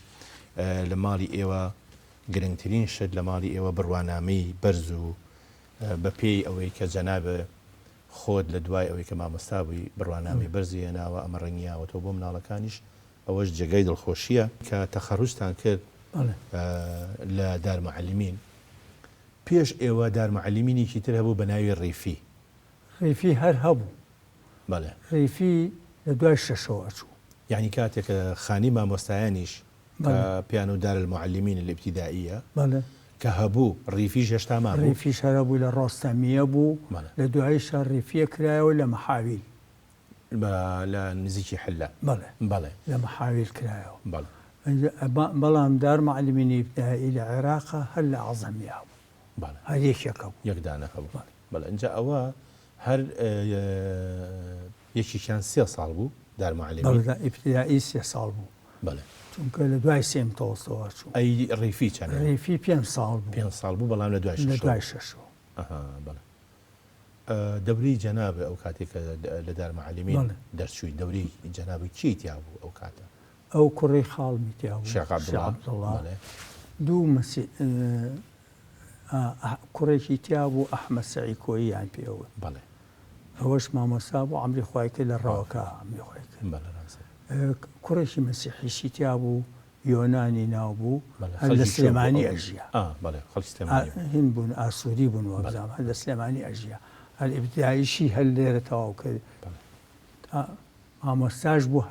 لە ماڵی ئێوە گرنگترین شت لە ماڵی ئێوە بڕوانامەی بەرز و بە پێی ئەوەی کە جەنابە خۆت لە دوای ئەوەی کە مامۆستا بووی بڕوانامی بەرزی هێناوە ئەمە ڕەنگیاوەتەوە بۆ مناڵەکانیش ئەوەش جێگەی دڵخۆشیە کە تەخەڕوجتان کرد لە دارمعەلیمین پێش ئێوە دارمعەلیمینێکی تر هەبوو بە ناوی ڕیفی هەر هەبوو بەڵێ ڕیفی لە دوای شەشەوە چوو یعنی کاتێکە خانی مامۆستایانیش پیان و دار المعلمین الابتدائیە کە هەبوو ڕیفیش هێشتا ما بوو ڕیفیش هەرە بوو لە ڕۆستەمیە بوو لە دوای شار ڕیفیە کرایەوە لە مەحاویل لە نزیکی حلە بەڵێ لە مەحاویل کرایەوە بەڵێ بەڵام دار معلمینی ابتدائی لە عێراقا هەر لە عەزەمیە بوو هەر یەکێکە بوو یەکدانە هەبوو بەڵێ اینجا ئەوە هەر یەکیشیان 3 ساڵ بوو دارمعەلیمین ابتدائی 3 ساڵ بوو بەڵێ چونکە لە دوای سێم تەوەستەوە چوو ئەی ڕیفی چەند ڕیفی 5 ساڵ بوو 5 ساڵ بوو بەڵام لە دوای شەشەوە بەڵێ دەوری جەنابە ئەو کاتێکە لە دارمعەلیمین دەرچووی دەوری جەنابی چی تیا بوو ئەو کاتە ئەو کوڕی خاڵمی تیا بوو شێخ عەبدوڵڵا دوو کوڕێکی تیا بوو ئەحمەد سەعید کۆییان پێوە بەڵێ ئەوەش مامۆستا بوو عەمری خوایکە لە ڕەوەکە عەمری خوایکە کوڕێکی مەسیحیشی تیا بوو یۆنانی ناو بوو لە سلێمانی ئەژیا هین بوون ئاسوودی بوون وەبزام لە سلێمانی ئەژیا هەر ئیبتیداییشی هەر لێرە تەواو کرد مامۆستاش بوو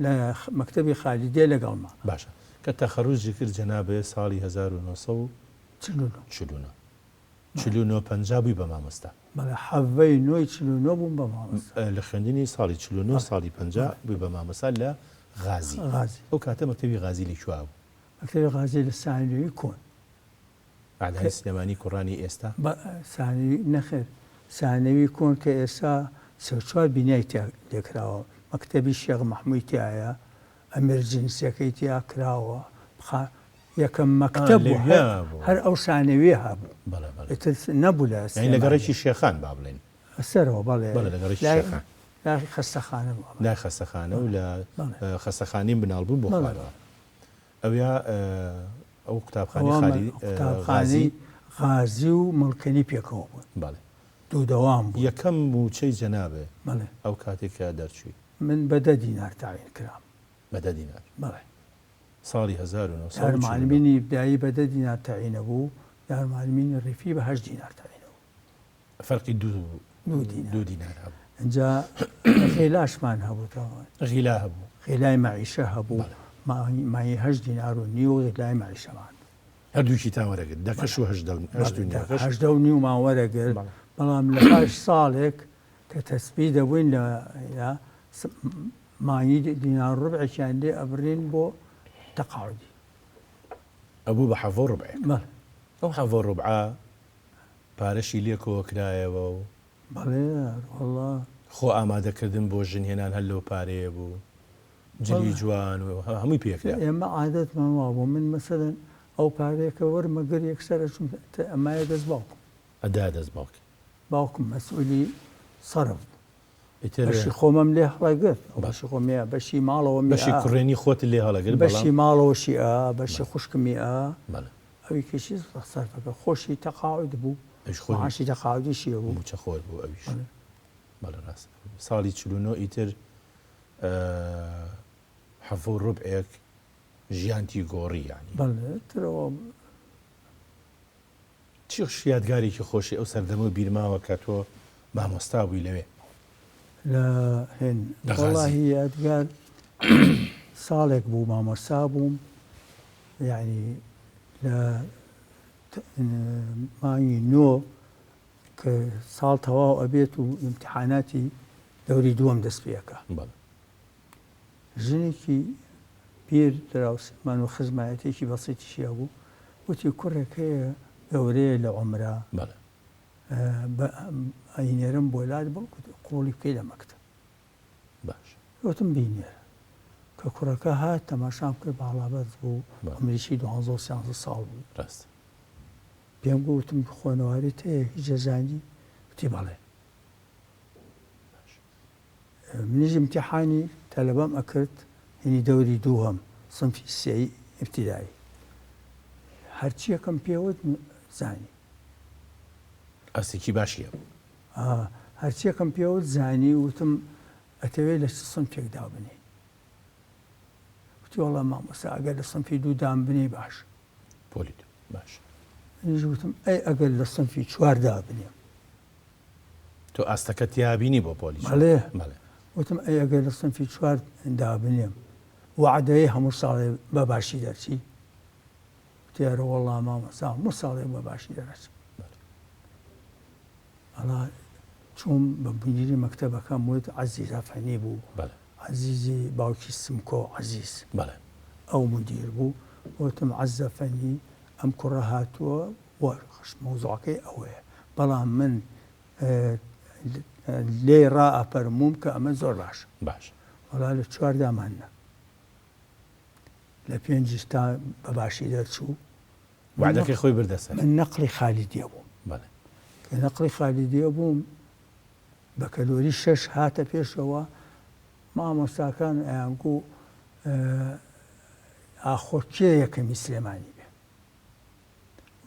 لە مەکتەبی خالیدێ لەگەڵما. باشە کە تەخەڕوجی کرد جەنابێ ساڵی 1949 پەنجابووی بە مامۆستا. بەڵێ حەڤەی نۆی 49 بووم بە مامۆستا. لە خوێندنی ساڵی 49 ساڵی 50 بووی بە مامۆستا لە غازی. ئەو کاتە مەکتەبی غازی لەکوێ بوو؟ مەکتەبی غازی لە سانوێی کۆن. عادای سلێمانی کوڕانی ئێستا؟ سانوی نەخێر سانەوی کۆن کە ئێستا سێ-چوار بینای لێکراوە. مەکتەبی شێخ مەحموودی تایە، ئەمرجنسیەکەی تیا کراوە، یەکەم مەکتەب بوو هەر ئەو سانەوێ هەبوو. نەبوو لە لەگەڕێکی شێخان با بڵێن سەرەوە بەڵێ لەگەڕێکی شێخان لای خەستەخانە بوو، لای خەستەخانە و لە خەستەخانەی بناڵبوو بۆ خوارەوە. ئەویا ئەو قوتابخانەی غازی و مڵکەنی پێکەوە بوون. بەڵێ دوو دەوام بوو. یەکەم موچەی جەنابێ بەڵێ ئەو کاتێککە دەرچووی من بە 10 دینار تاعین کرام. بە 10 دینار؟ بەڵێ ساڵی 1940 یارمعلمینی ابتدایی بە 10 دینار تاعینە بوو، یارمعلمینی ڕیفی بە 8 دینار تاعینە بوو. فەرقی دوو دینار هەبوو. اینجا غیلاشمان هەبوو تاوان. غیلا هەبوو، غیلای مەعیشە هەبوو، مای 8 دینار و نیو غیلای مەعیشەمان. هەردووکی تا وەرەگرت دەکەش و 8 و مان وەرەگرت. بەڵام لە پاش ساڵێک کە تەسبی دەبووین لە مانی دینار ڕبعێکیان لێ ئەبرین بۆ تەقاعودی. ئەبوو بە حەڤۆ ڕبعێک. ئەو حەڤۆ ڕبعە پارەشی لێ کۆکرایەوە و بەڵێ وەڵڵا خۆ ئامادەکردن بۆ ژنهێنان هەر لەو پارەیە بوو، جلی جوان و هەمووی پێکرا. ئێمە عادەتمان وا بوو من مەسەلەن ئەو پارەیەکە وەرمەگەر یەکسەرە چون ئەمایە دەست باوکم ئەدا دەست باوکم مەسئولی سەرف بەشی خۆمەم لێ هەڵەگرت، بەشی خۆمیە بەشی ماڵەوە بەشی کوڕێنی خۆت لێ هەڵەگرت، بەشی ماڵەوەشی بەشی خوشکمی ئەوی کەشی سەرفەکە خۆشی تەقاعود بوو، معاشی تەقاعودیشیە بوو، موچە خۆر بوو ئەویش. بەڵێ ڕاست ساڵی 49 ئیتر حەڤۆ ڕبعێک ژیانتی گۆڕی یانی. بەڵێ ترەوە چی یادگارێکی خۆشی ئەو سەردەمە بیرماوە کە تۆ مامۆستا بووی لەوێ؟ لە هێن وەڵاهی یادگار ساڵێک بوو مامۆستا بووم، یعنی لە مانگی 9 کە ساڵ تەواو ئەبێت و ئیمتیحاناتی دەوری دووەم دەست پێەکە. ژنێکی پیر دراوسێمان و خزمایەتێکی بەسیتیشیە بوو، وتی کوڕێک هەیە گەورەیە لە عومرا ئەینێرم بۆ لات بڵکو قۆڵی بکەی لە مەکتەب. باش وتم بینێرە کە کوڕەکە هات تەماشام کرد باڵابەت بوو، عمریشی 12 ساڵ بوو. ڕاست پێم گوتم خۆنەوارت هەیە هیچ جەزانی؟ وتی بەڵێ. منیش ئیمتیحانی تەلەبەم ئەکرد، هینی دەوری دووهەم سنفی سێی ئیبتیدایی، هەرچی یەکەم پێوت زانی. ئەستێکی باشیە. هەرچی یەکەم پێوت زانی، وتم ئەتەوێت لە سنفێک دابنێ. وتی وەڵام مامۆستا ئەگەر لە سنفی دوو دام بنێ باش. پۆلی باش. منیش وتم ئەی ئەگەر لە سنفی 4 دابنێم. تۆ ئاستەکە تیابینی بۆ پۆلی؟ بەڵێ. وتم ئەی ئەگەر لە سنفی 4 دابنێم وعدەیە هەموو ساڵێ بە باشی دەرچی؟ وتیارە وەڵام مامۆستا هەموو ساڵێ بە باشی دەرچم. ئەڵا چوون بە مدیری مەکتەبەکەم وت عەزیز ئەفەنی بوو، عەزیزی باوکی سمکۆ عەزیز ئەو مدیر بوو. وتم عەزیز ئەفەنی ئەم کوڕە هاتووە مۆزوعەکەی ئەوەیە، بەڵام من لێ ڕائەپەرمووم کە ئەمە زۆر باشە. وەڵا لە 4 دامانە لە 5 تا بە باشی دەرچوو. وعدەکەی خۆی بردەسەر. من نەقڵی خالیدیە بووم. کە نەقڵی خالیدیە بووم بە کەلۆری 6 هاتە پێشەوە، مامۆستاکان ئەیانگو ئاخۆکێ یەکەمی سلێمانی بێ.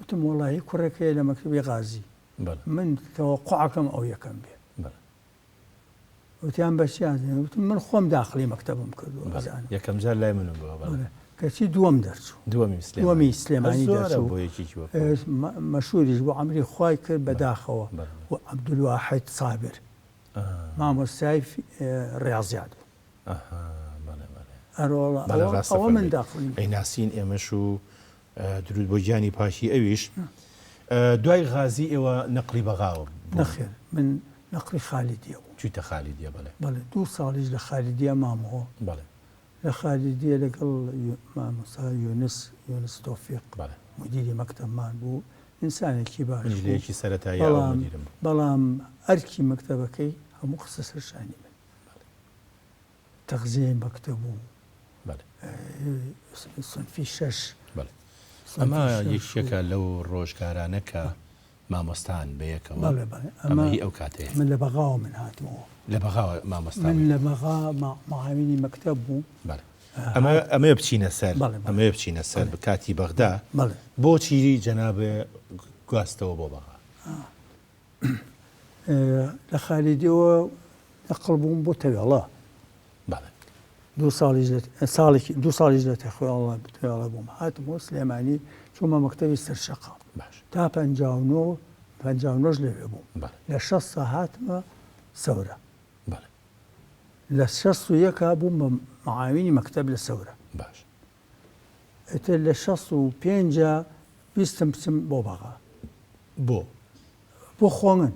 وتم وەڵاهی کوڕێکەیە لە مەکتەبی غازی، من تەوەقوعەکەم ئەو یەکەم بێ. وتیان بەچیان؟ وتم من خۆم داخلی مەکتەبم کردووە بزانم. یەکەم جار لای منم بووە. کەچی دووەم دەرچوو، دووەمی سلێمانی دەرچوو. مەشهوریش بۆ عەمری خوای کرد بەداخەوە و عەبدولواحید سابر مامۆستای ڕیاضیات بوو. ئەوە من داخلی ئەی ناسین ئێمەش و درود بۆ گیانی پاشی ئەویش دوای غازی ئێوە نەقلی بەغاوە نەخێر من نەقلی خالیدیە بوو چیتە خالیدیە بەڵێ 2 ساڵیش لە خالیدیە مامەوە بەڵێ لە خالیدیە لەگەڵ مامۆستا یۆنس تۆفیق مدیری مەکتەبمان بوو ئینسانێکی باش لەیەکی سەرەتایی بەڵام ئەرکی مەکتەبەکەی هەموو قسە سەرشانی من تەغزیەی مەکتەب بوو سنفی 6 ئەمە یەکێکە لەو ڕۆژگارانە کە مامۆستان بەیەکەوە ئەمە ئەو کاتەیە من لە بەغاوە من هاتمەوە لە بەغاوە مامۆستا من لە بەغا معاوینی مەکتەب بوو ئەمە بچینە سەر ئەمە بچینە سەر کاتی بەغدا بۆچی جەنابێ گواستەوە بۆ بەغا لە خالیدیەوە نەقڵ بووم بۆ تەوێڵە 2 ساڵیش لە تەخوێڵە بووم هاتمەوە سلێمانی چوومە مەکتەبی سەرشەقا تا 59 لەوێ بووم لە 6 هاتمە سەورە لە 61 بووم بە معاوینی مەکتەب لە سەورە ئێتر لە 65 بیستم بچم بۆ بەغا بۆ خۆمن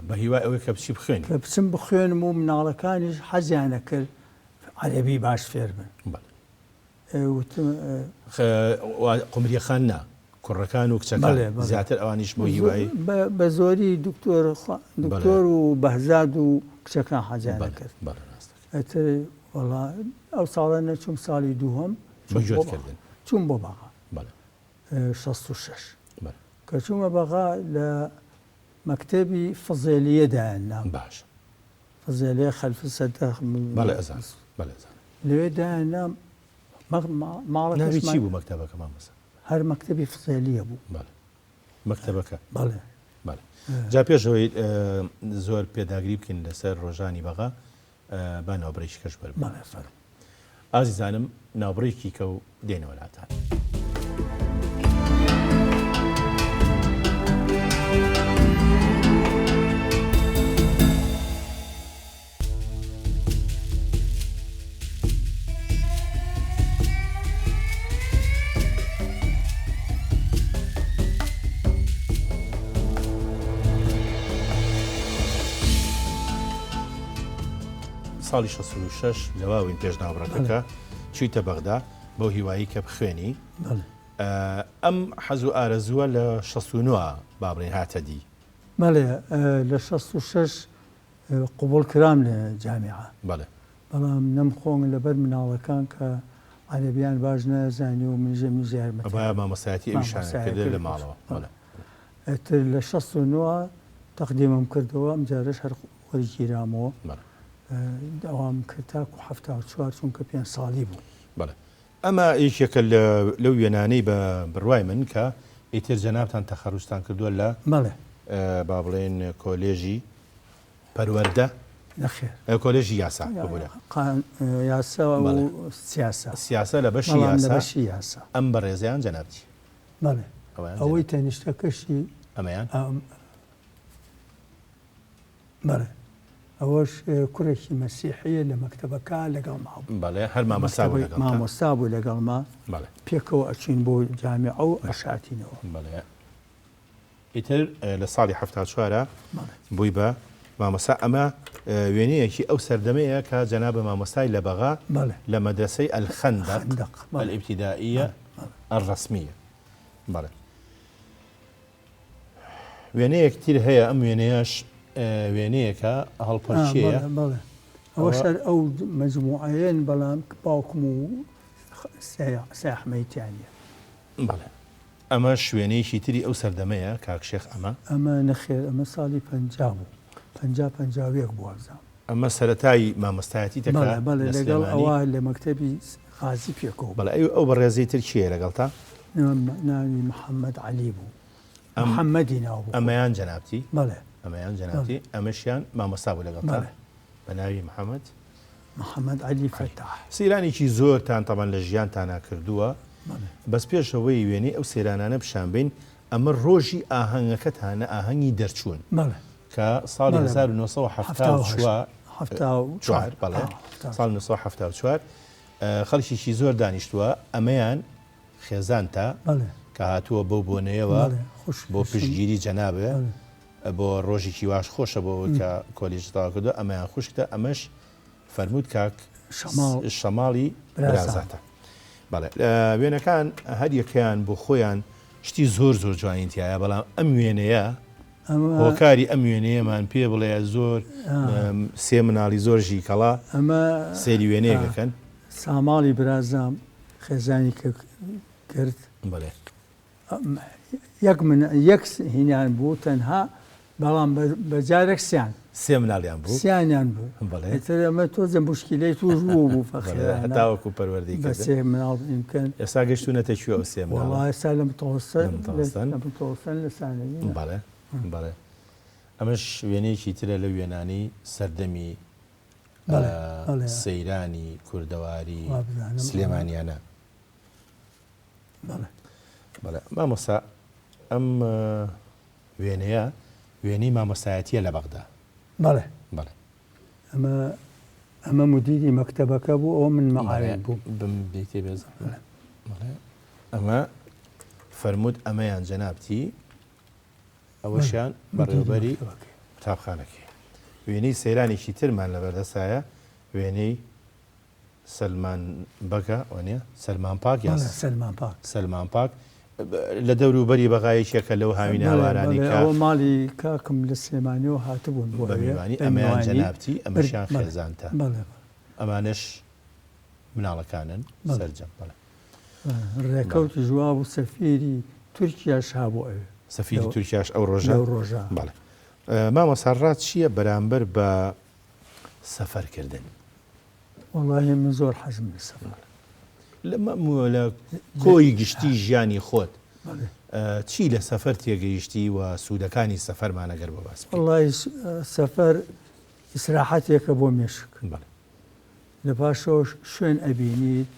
بە هیوای ئەوەی کە بچی بخوێن کە بچم بخوێنم و مناڵەکانیش حەزیانە کرد عەرەبی باش فێر بن قمریە خان نا کوڕەکان و کچەکان زیاتر ئەوانیش بۆ هیوایی بە زۆری دکتۆر و بەهزاد و کچەکان حەزیانە کرد ئەتر وەڵا ئەو ساڵە نەچووم ساڵی دووهەم چووم بۆ بەغا 66 کە چوومە بەغا لە مەکتەبی فزێلیەدایان باش فزێلیە خەلف سەدەخ لەوێ دایان ناوی چی بوو مەکتەبەکە مامۆستا هەر مەکتەبی فزێلیە بوو مەکتەبەکە بەڵێ جا پێشەوەی زۆر پێداگری بکەین لەسەر ڕۆژانی بەغا با ناوبڕێکی کەش بەر ئازیزانم ناوبڕێکی کە و دێنەوە لاتان ساڵی 66 لەواوین پێش ناوبڕەکەکە چوویتە بەغدا بۆ هیوایی کە بخوێنی ئەم حەز و ئارەزووە لە 69 بابڕێن هاتە دی بەڵێ لە 66 قوبوڵ کرام لە جامیعە بەڵام نەمخۆن لەبەر مناڵەکان کە عەرەبیان باش نەزانی و منژە میزیارمە مامۆستایەتی ئەویشانەکرد لە ماڵەوە ئەتر لە 69 تەقدیمم کردەوە ئەم جارش هەر وەرگیرامەوە داوام کرد تاکو 74 چونکە 5 ساڵی بوو ئەمە یەکێکە لەو وێنانەی بە بڕوای من کە ئیتر جەنابتان تەخەڕوجتان کردووە لە با بڵێن کۆلێژی پەروەردە کۆلێژی یاسا یاسا و سیاسە لە بەشی یاسا ئەم بەڕێزیان جەنابتی ئەوەی تەنیشتەکەشی ئەمەیان ئەوەش کوڕێکی مەسیحیە لە مەکتەبەکە لەگەڵ هەر مامۆستا بوو لەگەڵما پێکەوە ئەچین بۆ جامیعە و ئەشاتینەوە ئیتر لە ساڵی 74 بووی بە مامۆستا ئەمە وێنەیەکی ئەو سەردەمەیە کە جەنابە مامۆستای لە بەغا لە مەدرسەی ئەلخەندەق الئیبتیدائیە الڕەسمیە وێنەیەکتر هەیە ئەم وێنەیەش وێنەیەکە هەڵپەرچیەیە ئەوە سەر ئەو مەجموعەیەن بەڵام باوکم و ساحمەیتیانە ئەمە شوێنەیەکی تری ئەو سەردەمەیە کاکشێخ ئەمە نەخێر ئەمە ساڵی 50 بوو 50 بوازام ئەمە سەرەتایی مامۆستایەتی تەکە لەگەڵ ئەوە لە مەکتەبی غازی پێکەوە ئەو بەڕێزەی تر چییە لەگەڵ تا ناوی محەممەد عەلی بوو محەممەدی ناو بوو ئەمەیان جەنابتی ئەمەیان جەنابتی ئەمەشیان مامۆستا بوو لەگەڵ بە ناوی محەممەد عەلی فەتاح سەیرانێکی زۆرتان تەمان لە ژیانتانە کردووە بەس پێشەوەی وێنەی ئەو سەیرانانە پیشانبین ئەمە ڕۆژی ئاهەنگەکەتانە ئاهەنگی دەرچوون کە ساڵی 1974 ساڵ 1974 خەڵکیشی زۆر دانیشتووە ئەمەیان خێزانتە کە هاتووە بەو بۆنەیەوە بۆ پشتگیری جەنابێ بۆ ڕۆژێکی واش خۆشە بۆ کە کۆلیژتاوا کردو ئەمەیان خوشکتە ئەمەش فەرموود کاک شەماڵی برازاتە. بەڵێ وێنەکان هەریەکەیان بۆ خۆیان شتی زۆر جوانیتیایە بەڵام ئەم وێنەیە هۆکاری ئەم وێنەیەمان پێ بڵێ زۆر سێ مناڵی زۆرژی کەڵا ئەمە سێری وێنەیەکەکەن ساماڵی برازام خێزانی کرد بڵێ یەک هینیان بوو تەنها بەڵام بەجارێک سێ مناڵیان بوو سییانیان بوو ئەمە تۆزە مشکلەی توش بوو هەتاوەکو پەروەردی بە سێ مناڵ ئیمکەن ئێستا گەشتونەتە کوێ ئەو سێ مناڵ ئێستا لە متەوەسەت لە سانەوی بەڵێ بەڵێ ئەمەش وێنەیەکی ترە لە وێنانی سەردەمی سەیرانی کوردەواری سلێمانیانە. بەڵێ مامۆستا ئەم وێنەیە وێنەی مامۆستایەتیە لە بەغدا. بەڵێ بەڵێ ئەمە مدیری مەکتەبەکە بوو ئەو من مەعاوێن بوو بێتێ بێز ئەمە فەرموود ئەمەیان جەنابتی ئەوەشیان بەڕێوەبەری قوتابخانەکەی. وێنەی سەیرانێکی ترمان لە بەردەسایە وێنەی سەلمان بەگە وانە سەلمان پاک یان سەلمان پاک لە دەوروبەری بەغایەکێکە لەو هاوینە هاوارانی ئەوە ماڵی کاکم لە سلێمانیەوە هاتبوون بۆ بەمیوانی ئەمەیان جەنابتی ئەمەشیان خێزانتە ئەمانش مناڵەکانن سەرجەم. بەڵێ ڕێکەوتی ژوا بوو سەفیری تورکیاش هابوو ئەوێ سەفیری تورکیاش ئەو ڕۆژە. بەڵێ مامۆساڕات چییە بەرامبەر بە سەفەرکردن؟ وەڵاهی من زۆر حەزم لە سەفەر لە کۆی گشتی ژیانی خۆت چی لە سەفەر تێگەیشتی و سوودەکانی سەفەرمانەگەر بە باس؟ وەڵاهی سەفەر ئیسراحەتێکە بۆ مێشک لە پاشەوە شوێن ئەبینیت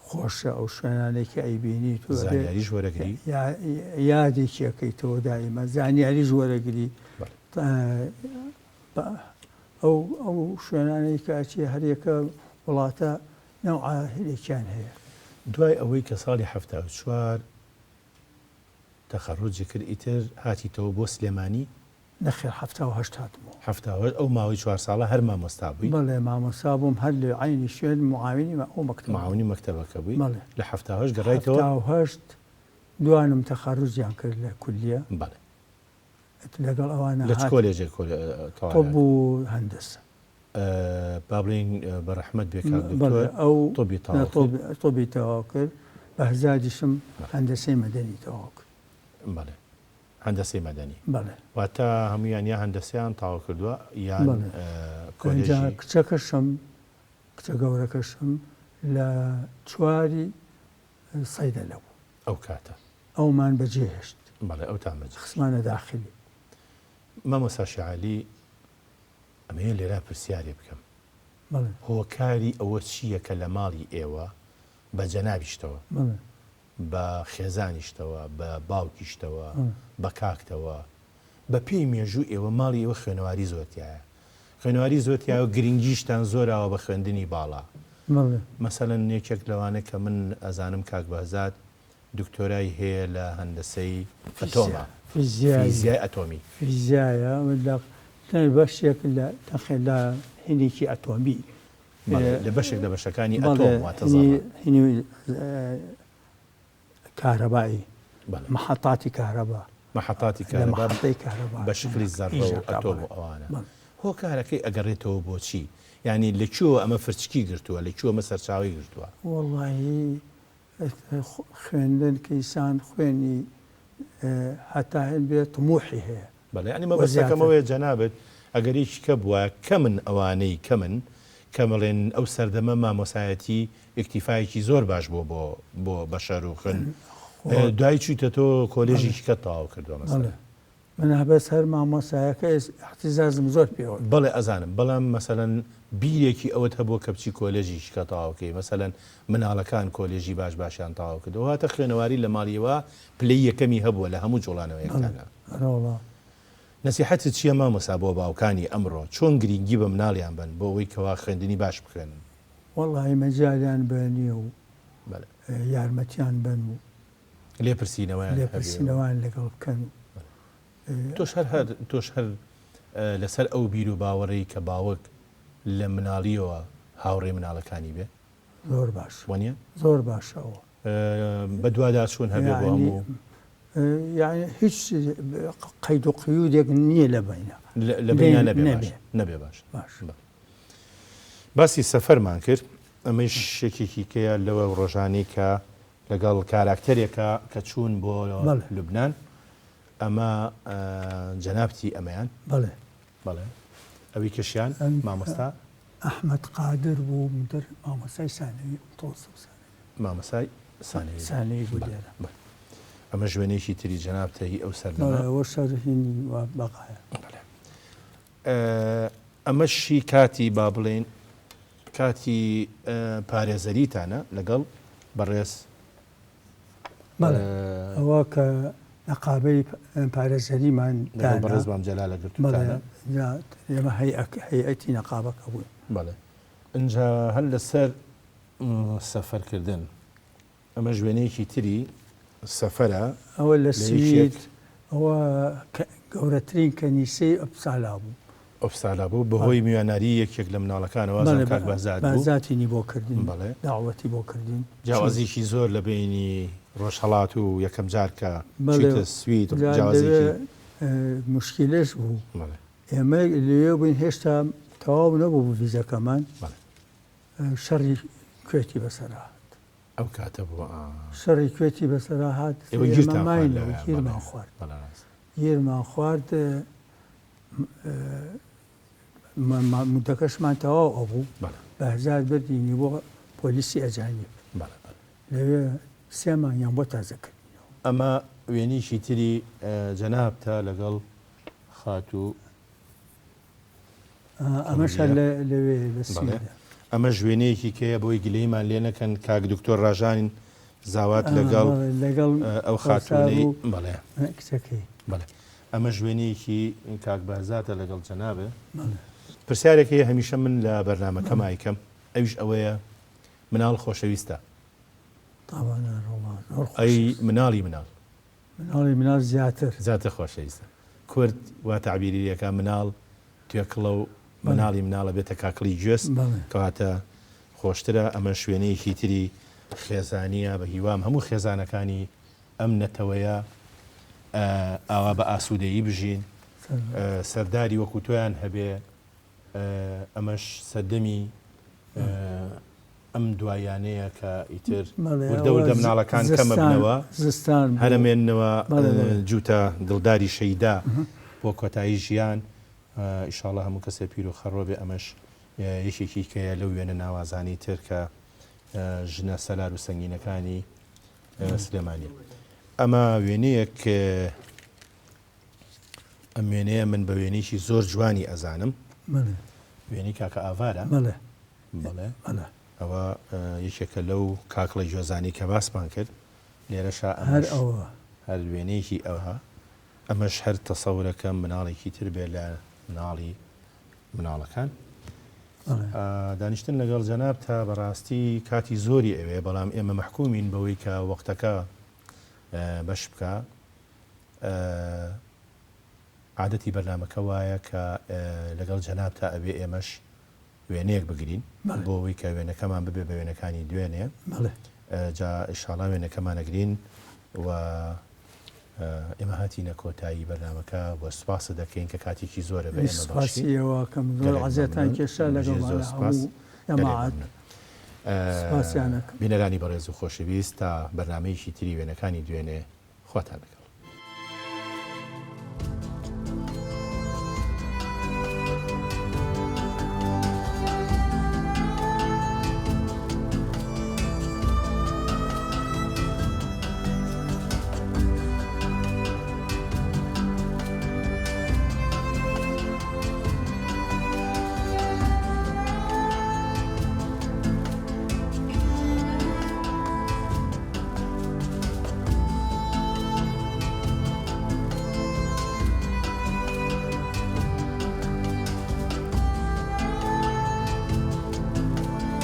خۆشە ئەو شوێنانێکی ئەیبینیت زانیاریش وەرەگری یادێکیەکەیتەوە دائیمە زانیاریش وەرەگری ئەو شوێنانەی کاچی هەرێکە وڵاتە نەوعاهلێکیان هەیە. دوای ئەوەی کە ساڵی 1970 تەخەڕوجی کرد ئیتر هاتیتەوە بۆ سلێمانی؟ نەخێر 1970 بوو ئەو ماوەی 4 ساڵە هەر مامۆستا بووی؟ بەڵێ مامۆستا بووم هەر لە عینی شوێن معاونی ئەو مەکتەب معاونی مەکتەبەکە بووی لە 1970 گەڕایتەوە؟ 1970 دوانم تەخەڕوجیان کرد لە کولیە. بەڵێ لەگەڵ ئەوانە لە کۆلێژێک بوو هەندسە با بڵین بەڕەحمەت بێکار دکتۆر ئەو تۆبی تەواو کرد بە هەزاریشم هەندسەی مەدەنی تەواو کرد. بەڵێ هەندسەی مەدەنی. بەڵێ واتە هەمویان یا هەندسەیان تەواو کردووە یان کۆلێژی کچەکەشم کچە گەورەکەشم لە 4 سەیدە لەبوو ئەو کاتە ئەومان بەجێهێشت. بەڵێ ئەوتان بەجێ خسمانە داخلی. مامۆستا شیعالی ئەمەیە لێرا پرسیارێ بکەم هۆکاری ئەوە چییە کە لە ماڵی ئێوە بە جەنابیشتەوە بە خێزانیشتەوە بە باوکیشتەوە بە کاکتەوە بە پێی مێژوو ئێوە ماڵی ئێوە خوێنەواری زۆرتیایە خوێنەواری زۆرتیایە و گرنگیشتان زۆراوە بە خوێندنی باڵا. مەسەڵەن یەکێک لەوانە کە من ئەزانم کاک بەهزاد دکتۆرای هەیە لە هەندسەی ئەتۆمە فیزیای ئەتۆمی فیزیایە بەشێک لە تەخێن لە هینێکی ئەتۆمی لە بەشێک لە بەشەکانی ئەتۆم کارەبایی محەتاتی کارەبا محەتاتی کارەبا بە شکلی زەڕە و ئەتۆم و ئەوانە هۆکارەکەی ئەگەڕێتەوە بۆچی؟ یعنی لەکوێوە ئەمە فرچکی گرتووە لەکوێوە مە سەرچاوی گرتووە؟ وەڵاهی خوێندن کەیسان خوێنی هەتا هەن بێت طموحی هەیە. بەڵێ ینی مەبەستەکەمەوەیە جەنابێت ئەگەر هیچ کە بووە کە من ئەوانەی کە من کەمەڵێن ئەو سەردەمە مامۆسایەتی ئیکتیفایەکی زۆر باش بۆ بەشەر و خوێن دوای چوویتە تۆ کۆلێژی کە تەواو کردووە مەسەڵەن من هەبەس هەر مامۆسایەکە احتیزازم زۆر پێوە. بەڵێ ئەزانم بەڵام مەسەڵەن بیرێکی ئەوەت هەبووە کە بچی کۆلێژی شکە تەواوکەی مەسەڵەن مناڵەکان کۆلێژی باشیان تەواو کردەوە هاتە خوێنەواری لە ماڵیەوە پلەی یەکەمی هەبووە لە هەموو جوڵانەوە یەکانە. نەسیحەتت چییە مامۆستا بۆ باوکانی ئەمڕۆ چۆن گرنگی بە مناڵیان بن بۆ ئەوەی کەوا خوێندنی باش بکەن؟ وەڵی مەجالیان بەنیە و بەڵێ یارمەتیان بن و لێپرسینەوەیان لەگەڵ بکەن. تۆش هەر لەسەر ئەو بیر و باوەڕی کە باوەک لە مناڵیەوە هاوڕێ مناڵەکانی بێ زۆر باش وانە زۆر باشەوە بە دووادا چۆن هەبێ بۆ هەموو یعنی هیچ قەید و قیودێک نییە لە بینە لە بینە نەبێ باش باسی سەفەرمان کرد ئەمەش شتێکێکی کەیە لەوە ڕۆژانەی کە لەگەڵ کاراکتەرێکە کە چوون بۆ لوبنان ئەمە جەنابتی ئەمەیان بەڵێ بەڵێ ئەوی کەشیان مامۆستا ئەحمەد قادر بوو مدەر مامۆسای سانەوی مامۆسای سانەوی بوو لێرە ئەمە ژوێنێکی تری جەنابتەی ئەو سەردەمە شارهینی بەقایە ئەمەشی کاتی با بڵێن کاتی پارێزەریتانە لەگەڵ بەڕێز ئەوە کە نەقابەی پارێزەریمان بەڕێز بام جەلالە گرتوانە ئێمە هەیئەتی نەقابەکە بووین. بەڵێ اینجا هەر لەسەر سەفەرکردن ئەمە ژوێنەیەکی تری سەفەرە ئەوە لە سوید ئەوە گەورەترین کەنیسەی ئەپسالا بوو. ئۆفسالا بوو بەهۆی میواناری یەکێک لە مناڵەکانەوە کاک بازاتینی بۆ کردین بەڵێ داوەتی بۆ کردین جیاوازێکی زۆر لە بینی ڕۆژهەڵات و یەکەم جار کە چیتە سوید جیاوازێکی مشکلش بوو ئێمە لێ بووین هێشتا تەواو نەبوو ڤیزەکەمان شەڕی کوێتی بەسەرهات ئەو کاتە بووە شەڕی کوێتی بەسەرهات گیرمان خوارد مدەکەشمان تەواو ئەبوو بەهزار بردینی بۆ پۆلیسی ئەجانیب لەوێ سێمانیان بۆ تازەکردنەوە. ئەمە وێنیشی تری جەنابتە لەگەڵ خاتوو ئەمەشە لەوێ ئەمە ژوێنەیەکی کەیە بۆی گلەیمان لێ نەکەن کاک دکتۆر ڕاژانین زاوات لەگەڵ ئەو خاتوونەی بەڵێ کچەکەی بەڵێ ئەمە ژوێنەیەکی کاک بازاتە لەگەڵ جەنابێ پرسیارێکی هەمیشە من لە بەرنامەکەم ئایکەم ئەویش ئەوەیە مناڵ خۆشەویستە ئەی مناڵی مناڵ زیاتر خۆشەویستە کورد وا تعبیریەکە مناڵ توێکڵە و مناڵی مناڵە بێتە کاکڵی گوێست کەواتە خۆشترە. ئەمە شوێنەیەکی تری خێزانیە بە هیوام هەموو خێزانەکانی ئەم نەتەوەیە ئاوا بە ئاسوودەیی بژین سەرداری وەکو تۆیان هەبێ ئەمەش سەردەمی ئەم دوایانەیە کە ئیتر وردە مناڵەکان کەمە بنەوە هەرمێننەوە جوتە دڵداری شەیدا بۆ کۆتایی ژیان ئیشاڵڵا هەموو کەسێ پیر و خەڕۆ بێ. ئەمەش یەکێکی کەیە لەو وێنە ناوازانی تر کە ژنە سەلار و سەنگینەکانی سلێمانی. ئەمە وێنەیەک ئەم وێنەیە من بە وێنێکی زۆر جوانی ئەزانم وێنی کاکە ئاوارە بەڵێ ئەوە یەکێکە لەو کاکڵی جۆزانی کە باسمان کرد لێرەشا هەر وێنەیەکی ئەوها ئەمەش هەر تەسەورەکەم مناڵێکی تر بێ لە مناڵەکان دانیشتن لەگەڵ جەناب تا بەڕاستی کاتی زۆری ئەوێ بەڵام ئێمە مەحکومین بەوەی کە وەختەکە بەش بکە عادەتی بەرنامەکە وایە کە لەگەڵ جەناب تا ئەوێ ئێمەش وێنەیەک بگرین بۆ ئەوەی کە وێنەکەمان ببێ بە وێنەکانی دوێنێ جا ئیشاڵڵا وێنەکەمانەگرین و ئێمە هاتیینە کۆتایی بەرنامەکە بۆ سوپاسە دەکەین کە کاتێکی زۆرە بە ئێمەسیەوە کەم زۆر عەزیەتان کێشا لەگەڵ بینەرانی بەڕێز و خۆشەویست تا بەرنامەیەکی تری وێنەکانی دوێنێ خۆتان بکە.